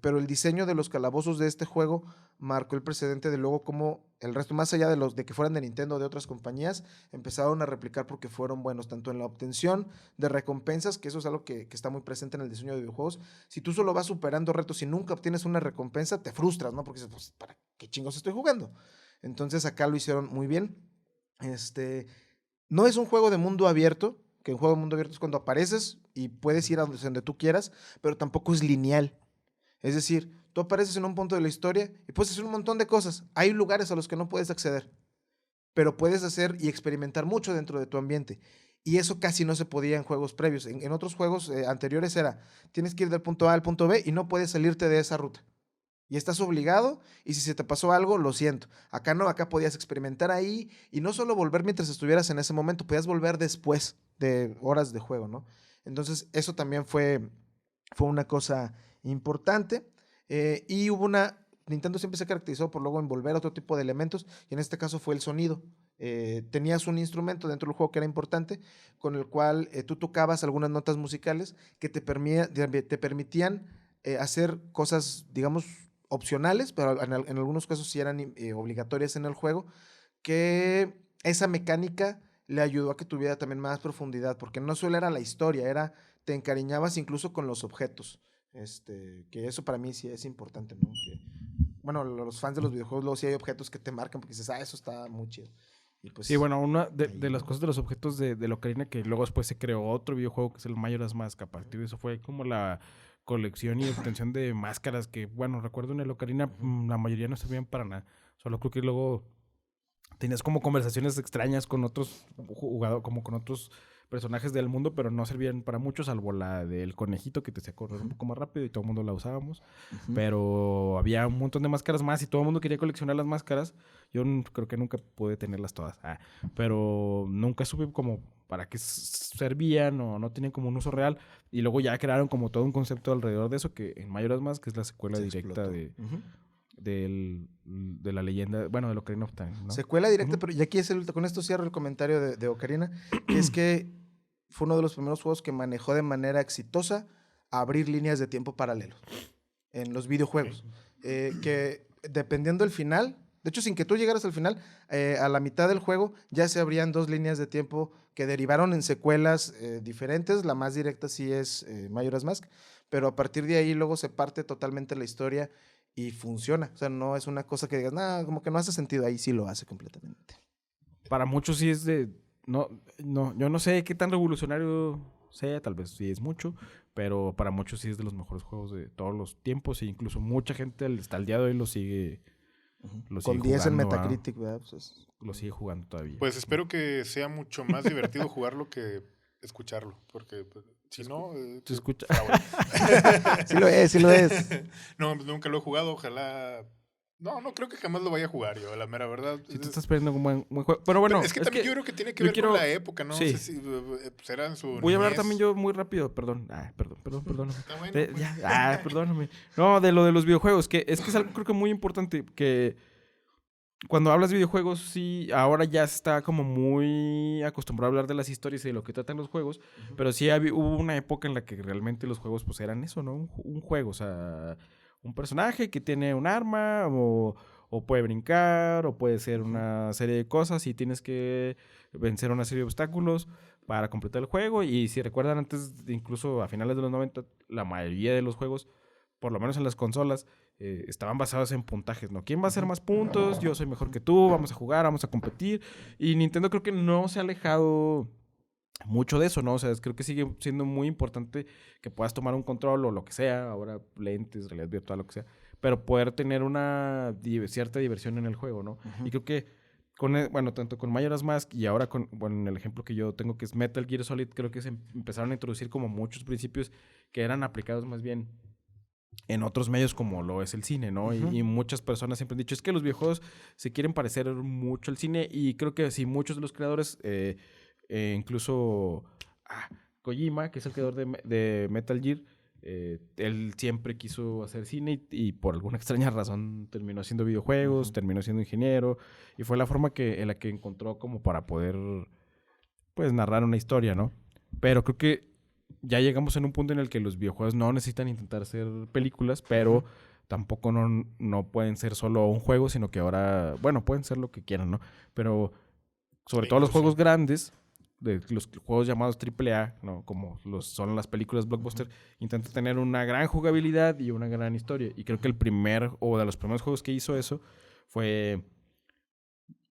Pero el diseño de los calabozos de este juego marcó el precedente de luego cómo el resto, más allá de que fueran de Nintendo o de otras compañías, empezaron a replicar porque fueron buenos, tanto en la obtención de recompensas, que eso es algo que está muy presente en el diseño de videojuegos. Si tú solo vas superando retos y nunca obtienes una recompensa, te frustras, ¿no? Porque dices, pues, ¿para qué chingos estoy jugando? Entonces acá lo hicieron muy bien. No es un juego de mundo abierto, que un juego de mundo abierto es cuando apareces y puedes ir a donde tú quieras, pero tampoco es lineal. Es decir, tú apareces en un punto de la historia y puedes hacer un montón de cosas. Hay lugares a los que no puedes acceder, pero puedes hacer y experimentar mucho dentro de tu ambiente. Y eso casi no se podía en juegos previos. En otros juegos anteriores tienes que ir del punto A al punto B y no puedes salirte de esa ruta. Y estás obligado, y si se te pasó algo, lo siento. Acá no, acá podías experimentar ahí, y no solo volver mientras estuvieras en ese momento, podías volver después de horas de juego, ¿no? Entonces, eso también fue una cosa importante. Y Nintendo siempre se caracterizó por luego envolver otro tipo de elementos, y en este caso fue el sonido. Tenías un instrumento dentro del juego que era importante, con el cual tú tocabas algunas notas musicales que te permitían hacer cosas, digamos, opcionales, pero en algunos casos sí eran obligatorias en el juego, que esa mecánica le ayudó a que tuviera también más profundidad, porque no solo era la historia, te encariñabas incluso con los objetos, que eso para mí sí es importante, ¿no? Bueno, los fans de los videojuegos luego sí hay objetos que te marcan porque dices, eso está muy chido. Y pues, sí, bueno, una de las cosas de los objetos de la Ocarina, que luego después se creó otro videojuego que es el Majora's Mask. A partir de eso fue como la colección y obtención de máscaras que, bueno, recuerdo en el Ocarina la mayoría no servían para nada. Solo creo que luego tenías como conversaciones extrañas con otros jugadores, como con otros personajes del mundo, pero no servían para mucho, salvo la del conejito que te hacía correr un poco más rápido y todo el mundo la usábamos. Pero había un montón de máscaras más y todo el mundo quería coleccionar las máscaras. Yo creo que nunca pude tenerlas todas. Pero nunca supe como para qué servían o no tenían como un uso real. Y luego ya crearon como todo un concepto alrededor de eso, que en Majora's Mask, que es la secuela directa de la leyenda, bueno, de Ocarina of Time, ¿no? Secuela directa, pero y aquí con esto cierro el comentario de Ocarina, que es que fue uno de los primeros juegos que manejó de manera exitosa abrir líneas de tiempo paralelos en los videojuegos, que dependiendo del final, De hecho, sin que tú llegaras al final, a la mitad del juego ya se abrían 2 líneas de tiempo que derivaron en secuelas diferentes. La más directa sí es Majora's Mask, pero a partir de ahí luego se parte totalmente la historia y funciona. O sea, no es una cosa que digas, nada, como que no hace sentido. Ahí sí lo hace completamente. Para muchos sí es de... No, yo no sé qué tan revolucionario sea, tal vez sí es mucho, pero para muchos sí es de los mejores juegos de todos los tiempos e incluso mucha gente hasta el día de hoy lo sigue Con 10 en jugando, Metacritic, ¿verdad? Pues lo sigue jugando todavía. Pues espero que sea mucho más divertido jugarlo que escucharlo, porque pues, si no... ¿Se escucha? sí lo es, sí lo es. No, nunca lo he jugado, ojalá... No creo que jamás lo vaya a jugar yo, la mera verdad. Si te estás perdiendo un buen juego. Pero bueno, Pero es que también yo creo que tiene que ver con la época, ¿no? Sí. No sé si será en su Voy a hablar niñez. también yo muy rápido, perdón. Perdóname. Está bueno, pues. Perdóname. No, de lo de los videojuegos, que es algo creo que muy importante, que cuando hablas de videojuegos, sí, ahora ya se está como muy acostumbrado a hablar de las historias y de lo que tratan los juegos, pero sí hubo una época en la que realmente los juegos pues eran eso, ¿no? Un juego, o sea, un personaje que tiene un arma o puede brincar o puede ser una serie de cosas y tienes que vencer una serie de obstáculos para completar el juego. Y si recuerdan antes, incluso a finales de los 90, la mayoría de los juegos, por lo menos en las consolas, estaban basados en puntajes, ¿no? ¿Quién va a hacer más puntos? Yo soy mejor que tú, vamos a jugar, vamos a competir. Y Nintendo creo que no se ha alejado mucho de eso, ¿no? O sea, creo que sigue siendo muy importante que puedas tomar un control o lo que sea, ahora lentes, realidad virtual, lo que sea, pero poder tener una cierta diversión en el juego, ¿no? Y creo que tanto con Majora's Mask y ahora en el ejemplo que yo tengo que es Metal Gear Solid, creo que se empezaron a introducir como muchos principios que eran aplicados más bien en otros medios como lo es el cine, ¿no? Y muchas personas siempre han dicho, es que los videojuegos se quieren parecer mucho al cine y creo que sí, muchos de los creadores, incluso Kojima, que es el creador de Metal Gear, él siempre quiso hacer cine y por alguna extraña razón terminó haciendo videojuegos, terminó siendo ingeniero y fue la forma en la que encontró como para poder, pues, narrar una historia, ¿no? Pero creo que ya llegamos en un punto en el que los videojuegos no necesitan intentar ser películas, pero tampoco no pueden ser solo un juego, sino que ahora, bueno, pueden ser lo que quieran, ¿no? Pero sobre todo los juegos grandes, de los juegos llamados AAA, ¿no? Como son las películas blockbuster, intentan tener una gran jugabilidad y una gran historia. Y creo que de los primeros juegos que hizo eso fue,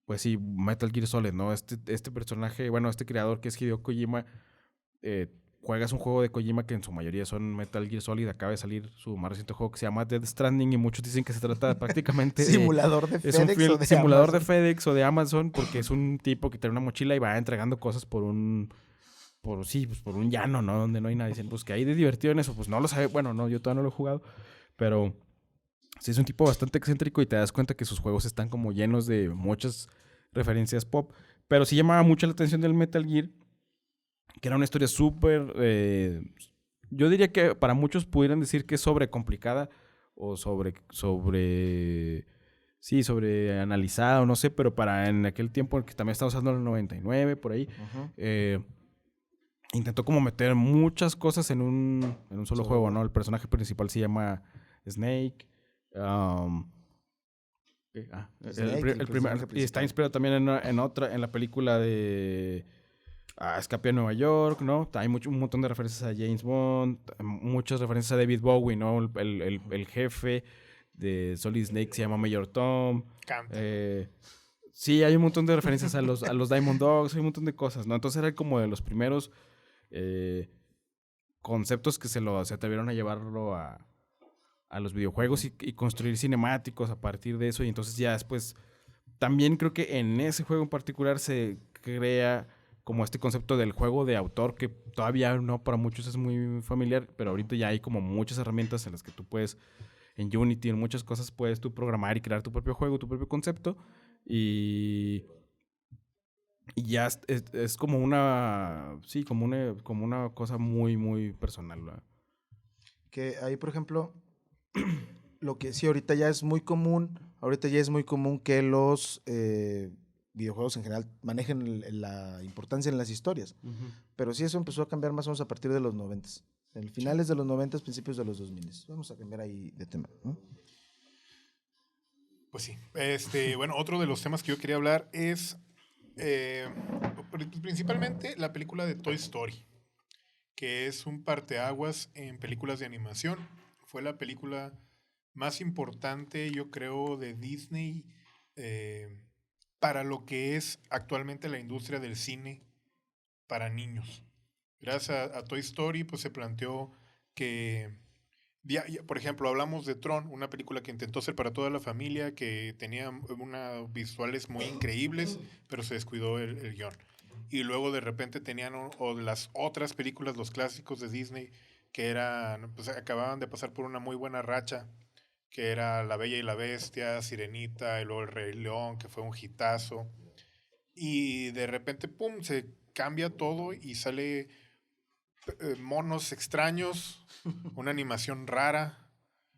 pues sí, Metal Gear Solid, ¿no? Este personaje, bueno, este creador que es Hideo Kojima, juegas un juego de Kojima que en su mayoría son Metal Gear Solid. Acaba de salir su más reciente juego que se llama Death Stranding y muchos dicen que se trata prácticamente simulador de FedEx o de simulador Amazon. de FedEx o de Amazon porque es un tipo que tiene una mochila y va entregando cosas por un llano, ¿no? Donde no hay nadie. Dicen, pues que hay de divertido en eso. Pues no lo sabe. Bueno, no, yo todavía no lo he jugado, pero sí es un tipo bastante excéntrico y te das cuenta que sus juegos están como llenos de muchas referencias pop. Pero sí llamaba mucho la atención del Metal Gear, que era una historia súper... yo diría que para muchos pudieran decir que es sobrecomplicada o sobre analizada o no sé, pero para en aquel tiempo en que también estaba usando el 99, por ahí, intentó como meter muchas cosas en un solo juego, ¿no? El personaje principal se llama Snake. El primer, y está inspirado también en la película de... Escape a Nueva York, ¿no? Hay un montón de referencias a James Bond, muchas referencias a David Bowie, ¿no? El jefe de Solid Snake se llama Major Tom. Sí, hay un montón de referencias a los Diamond Dogs, hay un montón de cosas, ¿no? Entonces era como de los primeros conceptos que se atrevieron a llevarlo a los videojuegos y construir cinemáticos a partir de eso. Y entonces ya después, también creo que en ese juego en particular se crea como este concepto del juego de autor que todavía no para muchos es muy familiar, pero ahorita ya hay como muchas herramientas en las que tú puedes, en Unity, en muchas cosas puedes tú programar y crear tu propio juego, tu propio concepto y ya es como una, sí, como una cosa muy, muy personal, ¿verdad? Que ahí, por ejemplo, lo que sí ahorita ya es muy común que los videojuegos en general manejen la importancia en las historias. Pero sí eso empezó a cambiar más o menos a partir de los 90s. En finales de los 90s, principios de los 2000s. Vamos a cambiar ahí de tema, ¿no? Pues sí. Bueno, otro de los temas que yo quería hablar es principalmente la película de Toy Story, que es un parteaguas en películas de animación. Fue la película más importante, yo creo, de Disney eh, para lo que es actualmente la industria del cine para niños. Gracias a Toy Story, pues se planteó que, por ejemplo, hablamos de Tron, una película que intentó ser para toda la familia, que tenía visuales muy increíbles, pero se descuidó el guión. Y luego de repente tenían o las otras películas, los clásicos de Disney, que eran, pues acababan de pasar por una muy buena racha, que era La Bella y la Bestia, Sirenita, y luego El Rey León, que fue un hitazo. Y de repente, pum, se cambia todo y sale monos extraños, una animación rara,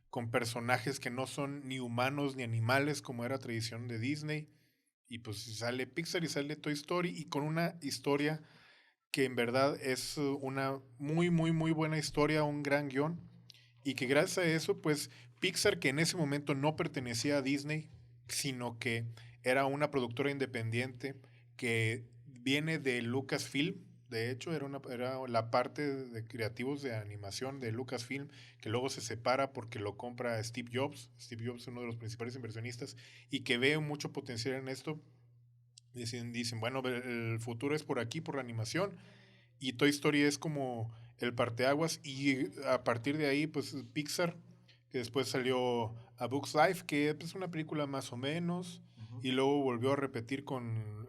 con personajes que no son ni humanos ni animales, como era tradición de Disney. Y pues sale Pixar y sale Toy Story, y con una historia que en verdad es una muy, muy, muy buena historia, un gran guión. Y que gracias a eso, pues Pixar, que en ese momento no pertenecía a Disney, sino que era una productora independiente que viene de Lucasfilm. De hecho, era la parte de creativos de animación de Lucasfilm, que luego se separa porque lo compra Steve Jobs. Steve Jobs es uno de los principales inversionistas y que ve mucho potencial en esto. Dicen, bueno, el futuro es por aquí, por la animación. Y Toy Story es como el parteaguas. Y a partir de ahí, pues Pixar, que después salió A Bug's Life, que es una película más o menos. Y luego volvió a repetir con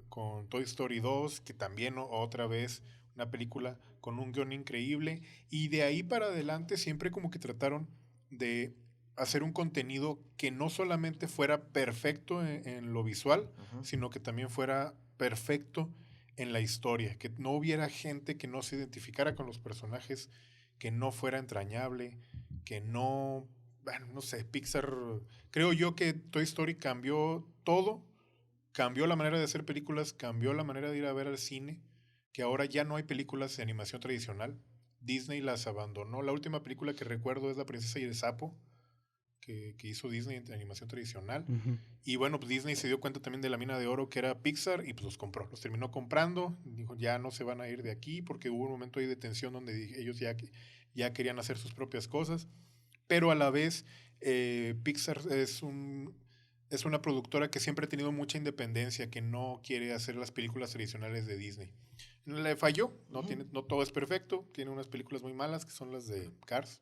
Toy Story 2, que también otra vez una película con un guión increíble. Y de ahí para adelante siempre como que trataron de hacer un contenido que no solamente fuera perfecto en lo visual, sino que también fuera perfecto en la historia, que no hubiera gente que no se identificara con los personajes, que no fuera entrañable, que no, bueno, no sé, Pixar, creo yo que Toy Story cambió todo, cambió la manera de hacer películas, cambió la manera de ir a ver al cine, que ahora ya no hay películas de animación tradicional. Disney las abandonó. La última película que recuerdo es La Princesa y el Sapo, que hizo Disney en animación tradicional. Uh-huh. Y bueno, pues Disney se dio cuenta también de la mina de oro que era Pixar y pues los compró, los terminó comprando. Dijo, ya no se van a ir de aquí porque hubo un momento ahí de tensión donde ellos ya querían hacer sus propias cosas. Pero a la vez, Pixar es una productora que siempre ha tenido mucha independencia, que no quiere hacer las películas tradicionales de Disney. Le falló, no todo es perfecto, tiene unas películas muy malas que son las de Cars,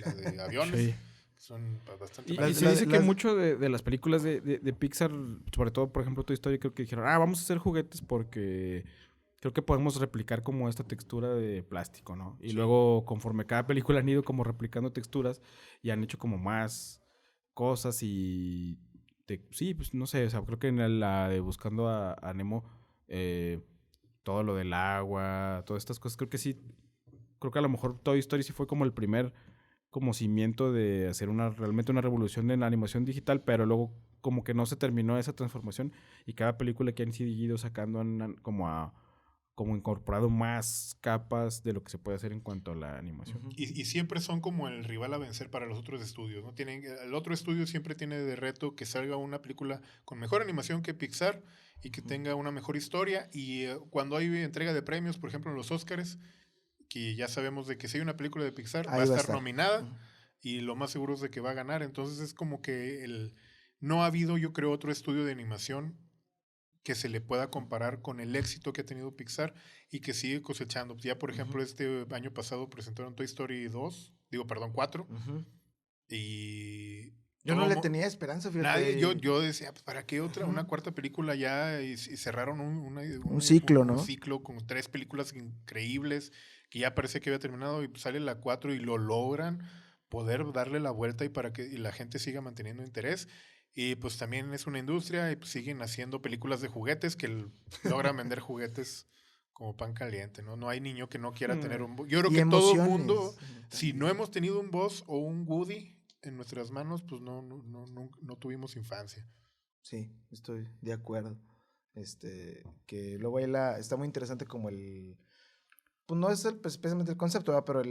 las de aviones. Sí. Son bastante Y malas. se dice que mucho de las películas de Pixar, sobre todo, por ejemplo, Toy Story, creo que dijeron, vamos a hacer juguetes porque creo que podemos replicar como esta textura de plástico, ¿no? Y luego, conforme cada película han ido como replicando texturas y han hecho como más cosas y... sí, pues no sé, o sea, creo que en la de Buscando a Nemo, todo lo del agua, todas estas cosas, creo que sí, creo que a lo mejor Toy Story sí fue como el primer como cimiento de hacer realmente una revolución en la animación digital, pero luego como que no se terminó esa transformación y cada película que han seguido sacando han como incorporado más capas de lo que se puede hacer en cuanto a la animación. Y siempre son como el rival a vencer para los otros estudios, ¿no? El otro estudio siempre tiene de reto que salga una película con mejor animación que Pixar y que tenga una mejor historia. Y cuando hay entrega de premios, por ejemplo en los Oscars, que ya sabemos de que si hay una película de Pixar va a estar nominada y lo más seguro es de que va a ganar. Entonces es como que no ha habido, yo creo, otro estudio de animación que se le pueda comparar con el éxito que ha tenido Pixar y que sigue cosechando. Ya, por ejemplo, este año pasado presentaron Toy Story 4. Y yo no le tenía esperanza, fíjate. Nadie, yo decía, pues, ¿para qué otra? Una cuarta película ya, y cerraron un ciclo, ¿no? Un ciclo con 3 películas increíbles que ya parece que había terminado y sale la 4 y lo logran poder darle la vuelta y para que la gente siga manteniendo interés. Y pues también es una industria y pues siguen haciendo películas de juguetes que logran vender juguetes como pan caliente, ¿no? No hay niño que no quiera tener un Buzz. Yo creo que todo el mundo, si no hemos tenido un Buzz o un Woody en nuestras manos, pues no tuvimos infancia. Sí, estoy de acuerdo. Que luego está muy interesante como pues no es especialmente el concepto, ¿verdad? Pero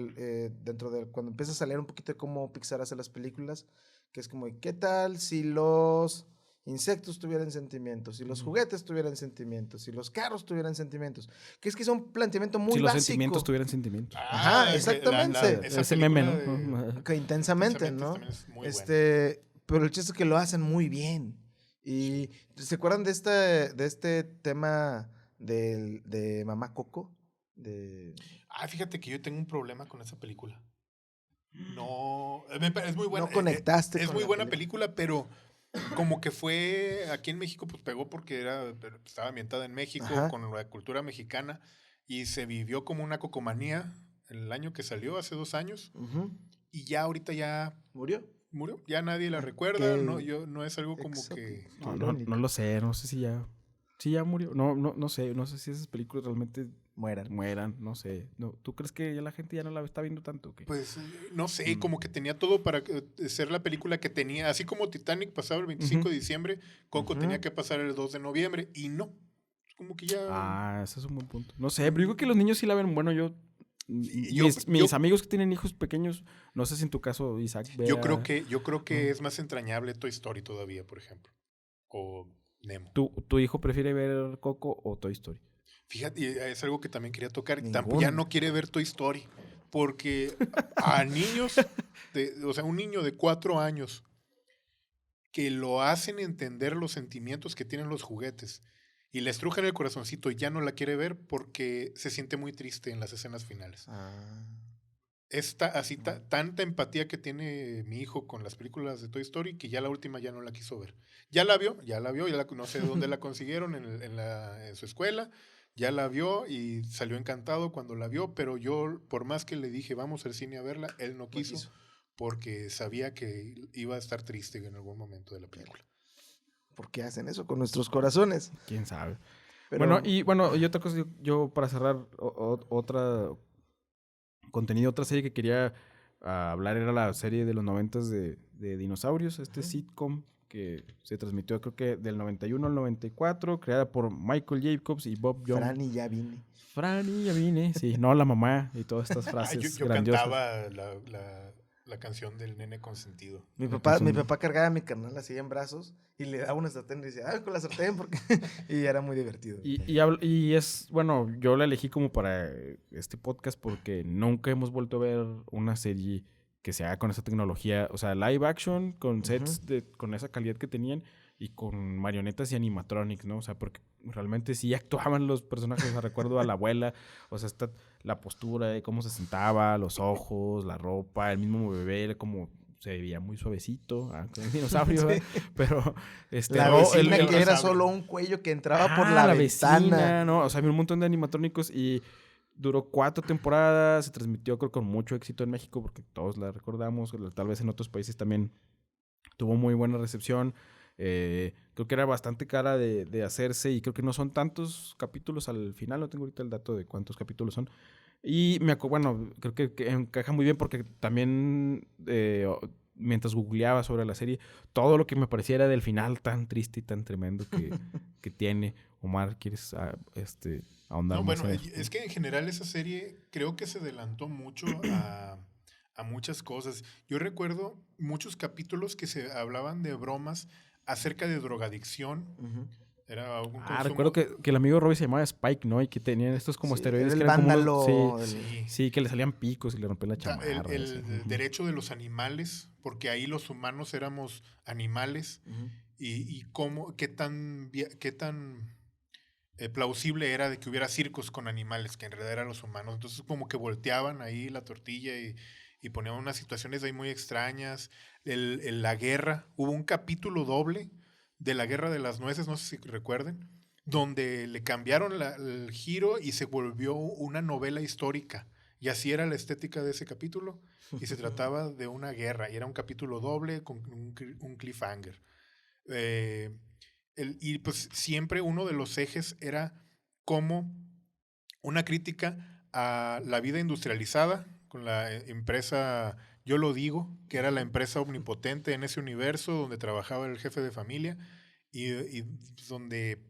dentro de cuando empiezas a leer un poquito de cómo Pixar hace las películas, que es como, ¿qué tal si los insectos tuvieran sentimientos, si los juguetes tuvieran sentimientos, si los carros tuvieran sentimientos. Que es un planteamiento muy Si los básico. sentimientos tuvieran sentimientos. Ajá, exactamente. Ese meme, ¿no? Que intensamente, ¿no? Es muy Pero el chiste es que lo hacen muy bien. Y ¿se acuerdan de este tema de Mamá Coco? Fíjate que yo tengo un problema con esa película. No, es muy buena. No conectaste Es con muy la buena película, pero como que fue aquí en México, pues pegó porque estaba ambientada en México, Ajá. con la cultura mexicana, y se vivió como una cocomanía en el año que salió, hace 2 años, Ujú. y ya ahorita ya ¿Murió? murió, ya nadie la recuerda, Qué no es algo como que... exótico. No lo sé, no sé si ya... Sí, ya murió. No sé si esas películas realmente mueran, no sé. No, ¿tú crees que ya la gente ya no la está viendo tanto? ¿Qué? Pues no sé, como que tenía todo para ser la película que tenía, así como Titanic pasaba el 25 de diciembre, Coco tenía que pasar el 2 de noviembre, y no, como que ya... Ese es un buen punto. No sé, pero digo que los niños sí la ven. Bueno, Yo- mis amigos que tienen hijos pequeños, no sé si en tu caso, Isaac, Yo creo que es más entrañable Toy Story todavía, por ejemplo, o Nemo. ¿Tu hijo prefiere ver Coco o Toy Story? Fíjate, y es algo que también quería tocar. Ninguno. Ya no quiere ver Toy Story. Porque a niños, o sea, un niño de 4 años que lo hacen entender los sentimientos que tienen los juguetes y le estrujan el corazoncito y ya no la quiere ver porque se siente muy triste en las escenas finales. Tanta empatía que tiene mi hijo con las películas de Toy Story que ya la última ya no la quiso ver. Ya la vio, no sé dónde la consiguieron en su escuela. Ya la vio y salió encantado cuando la vio, pero yo, por más que le dije, vamos al cine a verla, él no quiso, porque sabía que iba a estar triste en algún momento de la película. ¿Por qué hacen eso con nuestros corazones? ¿Quién sabe? Pero, Y otra cosa, yo para cerrar, otra serie que quería hablar era la serie de los 90s de dinosaurios, sitcom que se transmitió creo que del 91 al 94, creada por Michael Jacobs y Bob Young. Franny, ya vine, sí, no la mamá y todas estas frases yo grandiosas. cantaba la canción del nene consentido. Mi papá cargaba a mi carnal así en brazos y le daba una sartén y decía, con la sartén, porque... y era muy divertido. Y es, bueno, yo la elegí como para este podcast porque nunca hemos vuelto a ver una serie que se haga con esa tecnología, o sea, live action, con sets con esa calidad que tenían y con marionetas y animatronics, ¿no? O sea, porque realmente sí actuaban los personajes, o sea, recuerdo a la abuela, o sea, la postura de cómo se sentaba, los ojos, la ropa, el mismo bebé, como se veía muy suavecito, con el dinosaurio, sí. Pero la vecina que era solo un cuello que entraba por la ventana. Vecina, ¿no? O sea, había un montón de animatrónicos y duró 4 temporadas, se transmitió creo con mucho éxito en México porque todos la recordamos, tal vez en otros países también tuvo muy buena recepción. Creo que era bastante cara de hacerse y creo que no son tantos capítulos al final, no tengo ahorita el dato de cuántos capítulos son. Y creo que encaja muy bien porque también mientras googleaba sobre la serie, todo lo que me parecía era del final tan triste y tan tremendo que tiene. Omar, ¿quieres ahondar más en eso? Es que en general esa serie creo que se adelantó mucho a muchas cosas. Yo recuerdo muchos capítulos que se hablaban de bromas acerca de drogadicción. Era algún consumo. Recuerdo que el amigo Robbie se llamaba Spike, ¿no? Y que tenían estos como esteroides que eran vándalo, como sí, que le salían picos y le rompían la chamarra. El derecho de los animales, porque ahí los humanos éramos animales. Y qué tan plausible era de que hubiera circos con animales, que en realidad eran los humanos. Entonces como que volteaban ahí la tortilla y ponían unas situaciones ahí muy extrañas. La guerra, hubo un capítulo doble de la Guerra de las Nueces, no sé si recuerden, donde le cambiaron el giro y se volvió una novela histórica. Y así era la estética de ese capítulo. Y se trataba de una guerra. Y era un capítulo doble con un cliffhanger. Y pues siempre uno de los ejes era como una crítica a la vida industrializada con la empresa, yo lo digo, que era la empresa omnipotente en ese universo donde trabajaba el jefe de familia y donde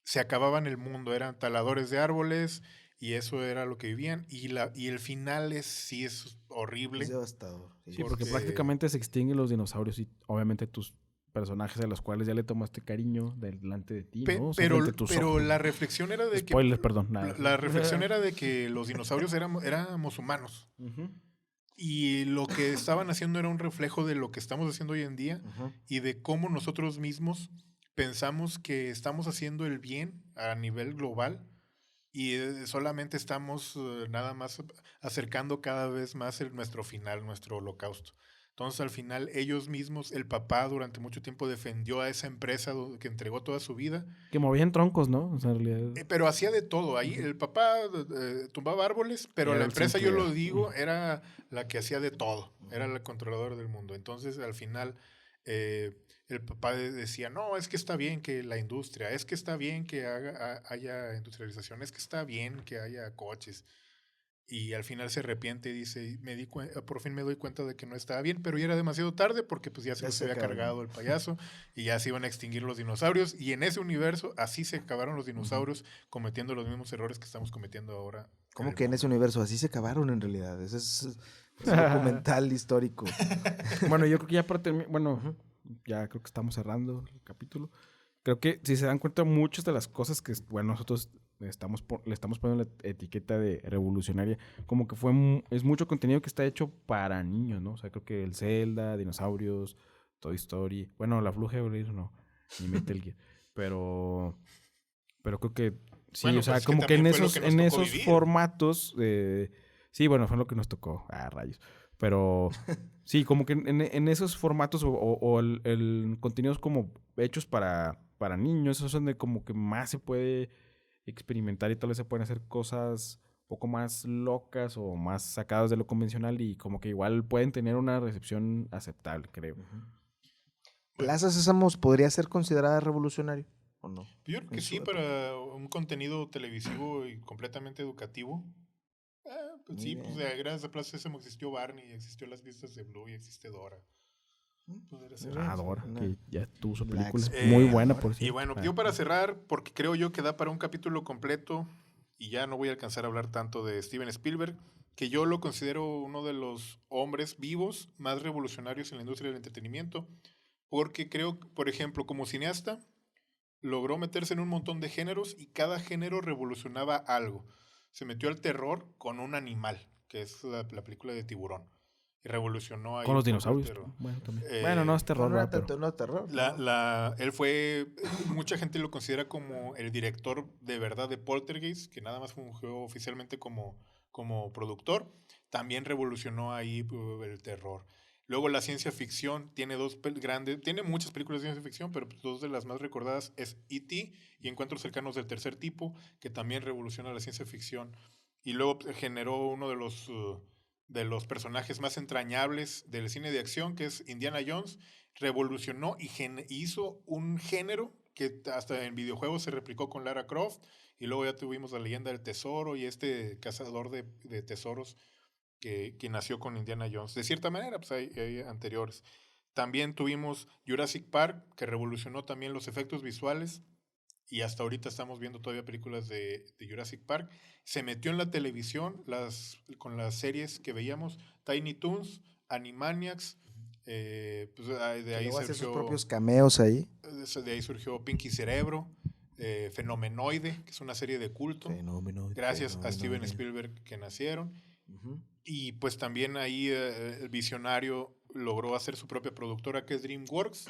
se acababan el mundo, eran taladores de árboles y eso era lo que vivían y el final sí es horrible. Es devastador. Sí, porque prácticamente se extinguen los dinosaurios y obviamente tus personajes a los cuales ya le tomaste cariño delante de ti, ¿no? O sea, Pero, frente a tus ojos. la reflexión era de Spoiler, que... perdón. Nada. La reflexión era de que los dinosaurios éramos humanos. Ujú. Y lo que estaban haciendo era un reflejo de lo que estamos haciendo hoy en día y de cómo nosotros mismos pensamos que estamos haciendo el bien a nivel global y solamente estamos nada más acercando cada vez más nuestro final, nuestro holocausto. Entonces, al final, ellos mismos, el papá durante mucho tiempo defendió a esa empresa que entregó toda su vida. Que movían troncos, ¿no? O sea, en realidad... Pero hacía de todo. Ahí el papá tumbaba árboles, pero Era la el empresa, yo siempre- lo digo, era la que hacía de todo. Era el controlador del mundo. Entonces, al final, el papá decía, no, es que está bien que la industria, es que está bien que haya industrialización, es que está bien que haya coches. Y al final se arrepiente y dice, por fin me doy cuenta de que no estaba bien, pero ya era demasiado tarde porque pues ya se los había cargado el payaso y ya se iban a extinguir los dinosaurios. Y en ese universo así se acabaron los dinosaurios cometiendo los mismos errores que estamos cometiendo ahora. ¿Cómo que en ese universo? Así se acabaron en realidad. Ese es un documental histórico. Bueno, yo creo que ya para terminar... Bueno, ya creo que estamos cerrando el capítulo. Creo que si se dan cuenta muchas de las cosas que, bueno, nosotros le estamos poniendo la etiqueta de revolucionaria, como que es mucho contenido que está hecho para niños, ¿no? O sea, creo que el Zelda, dinosaurios, Toy Story, bueno, la Fluja de Blair no, ni Metal Gear, pero creo que sí, Bueno, o sea, pues es como que que en también fue lo que nos tocó esos vivir. formatos, sí, bueno, fue lo que nos tocó, rayos, pero sí, como que en esos formatos o el contenidos como hechos para niños, esos son de como que más se puede experimentar y tal vez se pueden hacer cosas un poco más locas o más sacadas de lo convencional y como que igual pueden tener una recepción aceptable, creo. ¿Plaza Sésamo podría ser considerada revolucionario o no? Yo creo que En sí, su época. para un contenido televisivo y completamente educativo. Pues Muy sí, bien. pues gracias a Plaza Sésamo existió Barney, existió Las Vistas de Blue y existe Dora. Podría ser. bien. Dora, Una- que ya tuvo su la película. ex- Muy buena, Dora. por Y cierto. bueno, yo para cerrar, porque creo yo que da para un capítulo completo, y ya no voy a alcanzar a hablar tanto de Steven Spielberg, que yo lo considero uno de los hombres vivos más revolucionarios en la industria del entretenimiento, porque creo, por ejemplo, como cineasta, logró meterse en un montón de géneros y cada género revolucionaba algo. Se metió al terror con un animal, que es la película de Tiburón, y revolucionó ahí Con los un poco el dinosaurios. terror. Bueno, también. Eh, Bueno, no es terror, No era ¿verdad? tanto, no terror. Él fue, mucha gente lo considera como el director de verdad de Poltergeist, que nada más fungió oficialmente como productor. También revolucionó ahí el terror. Luego la ciencia ficción tiene tiene muchas películas de ciencia ficción, pero dos de las más recordadas es E.T. y Encuentros cercanos del tercer tipo, que también revoluciona la ciencia ficción. Y luego generó uno de los personajes más entrañables del cine de acción, que es Indiana Jones. Revolucionó y hizo un género que hasta en videojuegos se replicó con Lara Croft, y luego ya tuvimos la leyenda del tesoro y este cazador de tesoros que nació con Indiana Jones. De cierta manera, pues hay anteriores. También tuvimos Jurassic Park, que revolucionó también los efectos visuales, y hasta ahorita estamos viendo todavía películas de Jurassic Park. Se metió en la televisión con las series que veíamos, Tiny Toons, Animaniacs, pues de ahí Luego hace sus surgió, propios cameos ahí. de ahí surgió Pinky Cerebro, Fenomenoide, que es una serie de culto, gracias a Steven Spielberg que nacieron. Ujú. Y pues también ahí el visionario logró hacer su propia productora, que es DreamWorks.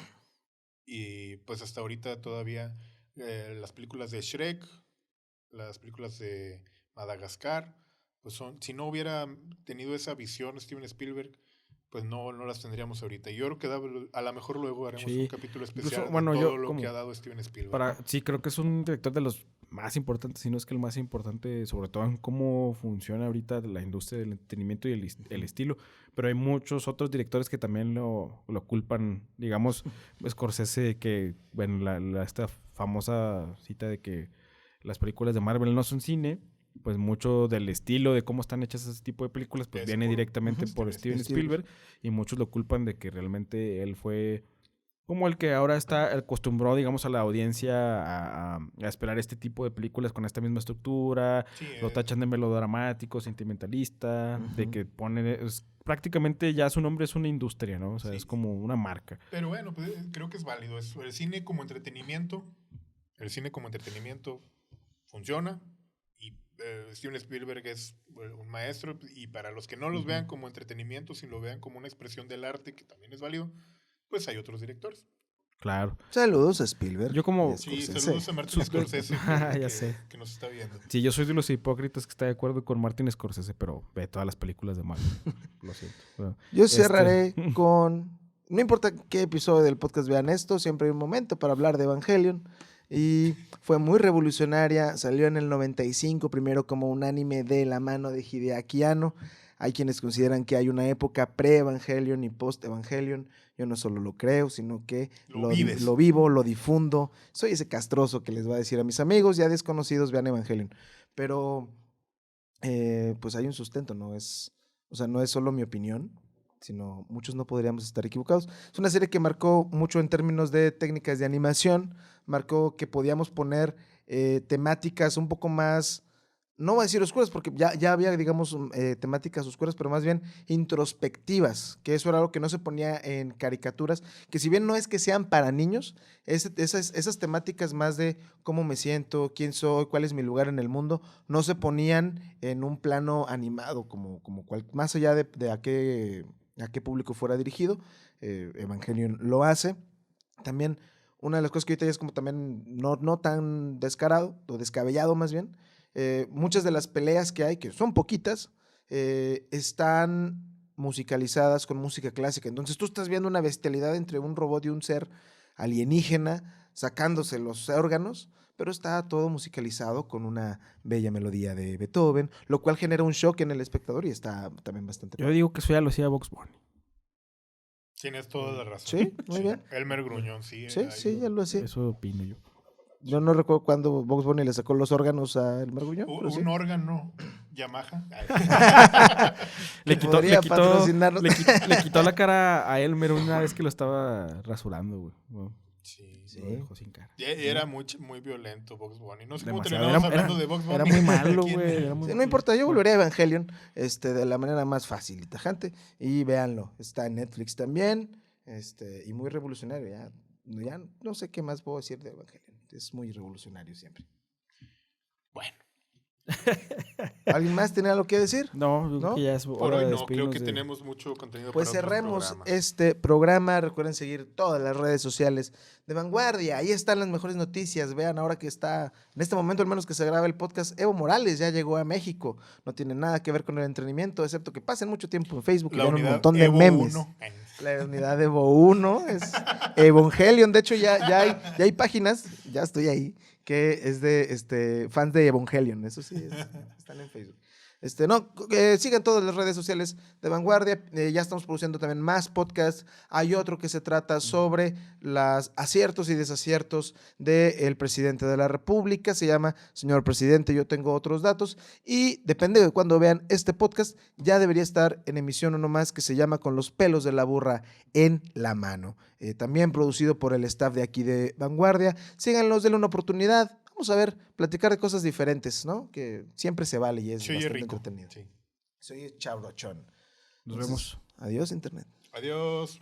Y pues hasta ahorita todavía las películas de Shrek, las películas de Madagascar, pues si no hubiera tenido esa visión Steven Spielberg, pues no las tendríamos ahorita. Y yo creo que a lo mejor luego haremos Sí. un capítulo especial Incluso, bueno, de yo todo lo como que ha dado Steven Spielberg. sí, creo que es un director de los más importantes, si no es que el más importante, sobre todo en cómo funciona ahorita la industria del entretenimiento y el estilo. Pero hay muchos otros directores que también lo culpan, digamos, Scorsese, que, bueno, esta famosa cita de que las películas de Marvel no son cine, pues mucho del estilo de cómo están hechas ese tipo de películas, pues Es viene por directamente por Steven Spielberg. Spielberg, y muchos lo culpan de que realmente él fue como el que ahora acostumbró, digamos, a la audiencia a esperar este tipo de películas con esta misma estructura. Sí, Lo tachan de melodramático, sentimentalista, de Ujú. que ponen... prácticamente ya su nombre es una industria, ¿no? O sea, Sí. es como una marca. Pero bueno, pues, creo que es válido. El cine como entretenimiento funciona y Steven Spielberg es un maestro y para los que no los vean como entretenimiento, si lo vean como una expresión del arte, que también es válido, pues hay otros directores. Claro. Saludos a Spielberg. Yo como- y a Sí, Scorsese. saludos a Martin Scorsese Ya que, sé. que nos está viendo. Sí, yo soy de los hipócritas que está de acuerdo con Martin Scorsese, pero ve todas las películas de Marvel. Lo siento. Bueno, Yo cerraré con... No importa qué episodio del podcast vean esto, siempre hay un momento para hablar de Evangelion. Y fue muy revolucionaria. Salió en el 95, primero como un anime de la mano de Hideaki Anno. Hay quienes consideran que hay una época pre-Evangelion y post-Evangelion. Yo no solo lo creo, sino que Lo vives. lo vivo, lo difundo. Soy ese castroso que les va a decir a mis amigos ya desconocidos, vean Evangelion. Pero, pues hay un sustento, ¿no? O sea, no es solo mi opinión, sino muchos no podríamos estar equivocados. Es una serie que marcó mucho en términos de técnicas de animación, marcó que podíamos poner temáticas un poco más, no voy a decir oscuras, porque ya había, digamos, temáticas oscuras, pero más bien introspectivas, que eso era algo que no se ponía en caricaturas, que si bien no es que sean para niños, esas temáticas más de cómo me siento, quién soy, cuál es mi lugar en el mundo, no se ponían en un plano animado, más allá de a qué público fuera dirigido. Evangelion lo hace. También una de las cosas que ahorita ya es como también no tan descarado, o descabellado más bien, muchas de las peleas que hay, que son poquitas, están musicalizadas con música clásica. Entonces tú estás viendo una bestialidad entre un robot y un ser alienígena sacándose los órganos, pero está todo musicalizado con una bella melodía de Beethoven, lo cual genera un shock en el espectador y está también bastante... yo digo que eso ya lo hacía Bugs Bunny. Tienes toda la razón. Sí, muy bien. Elmer Gruñón, sí. Sí, ahí sí, ya lo hacía. Eso opino yo. Yo no recuerdo cuándo Bugs Bunny le sacó los órganos al Merguñón, pero sí. Un órgano, Yamaha. Le Que quitó, podría patrocinarnos. le quitó la cara a Elmer una vez que lo estaba rasurando, güey. Bueno, Sí. lo dejó sin cara. Era muy violento Bugs Bunny. No sé cómo Demasiado. terminamos hablando de Bugs Bunny. Era muy malo, Aquí en- güey. Era muy Sí, no malo. importa, yo volveré a Evangelion de la manera más fácil y tajante. Y véanlo, está en Netflix también. Y muy revolucionario. Ya no sé qué más puedo decir de Evangelion. Es muy revolucionario siempre. Bueno, ¿Alguien más tiene algo que decir? No, yo creo ¿No? que ya es por hora hoy de no. Creo despedirnos que de- tenemos mucho contenido Pues para otros cerremos programas. este programa. Recuerden seguir todas las redes sociales de Vanguardia. Ahí están las mejores noticias. Vean ahora que está, en este momento al menos que se graba el podcast, Evo Morales ya llegó a México. No tiene nada que ver con el entretenimiento, excepto que pasen mucho tiempo en Facebook y La vean un unidad montón de Evo memes. 1. La unidad Evo 1 es Evangelion. De hecho, ya hay páginas, ya estoy ahí, que es de fans de Evangelion. Eso sí, están en Facebook. Sigan todas las redes sociales de Vanguardia. Ya estamos produciendo también más podcasts. Hay otro que se trata sobre los aciertos y desaciertos del presidente de la República. Se llama Señor Presidente, yo tengo otros datos. Y depende de cuando vean este podcast, ya debería estar en emisión uno más que se llama Con los pelos de la burra en la mano. También producido por el staff de aquí de Vanguardia. Síganlos, denle una oportunidad. Vamos a ver, platicar de cosas diferentes, ¿no? Que siempre se vale y es Se oye bastante rico. entretenido. Sí. Soy chabrochón. Nos Entonces, vemos. Adiós, Internet. Adiós.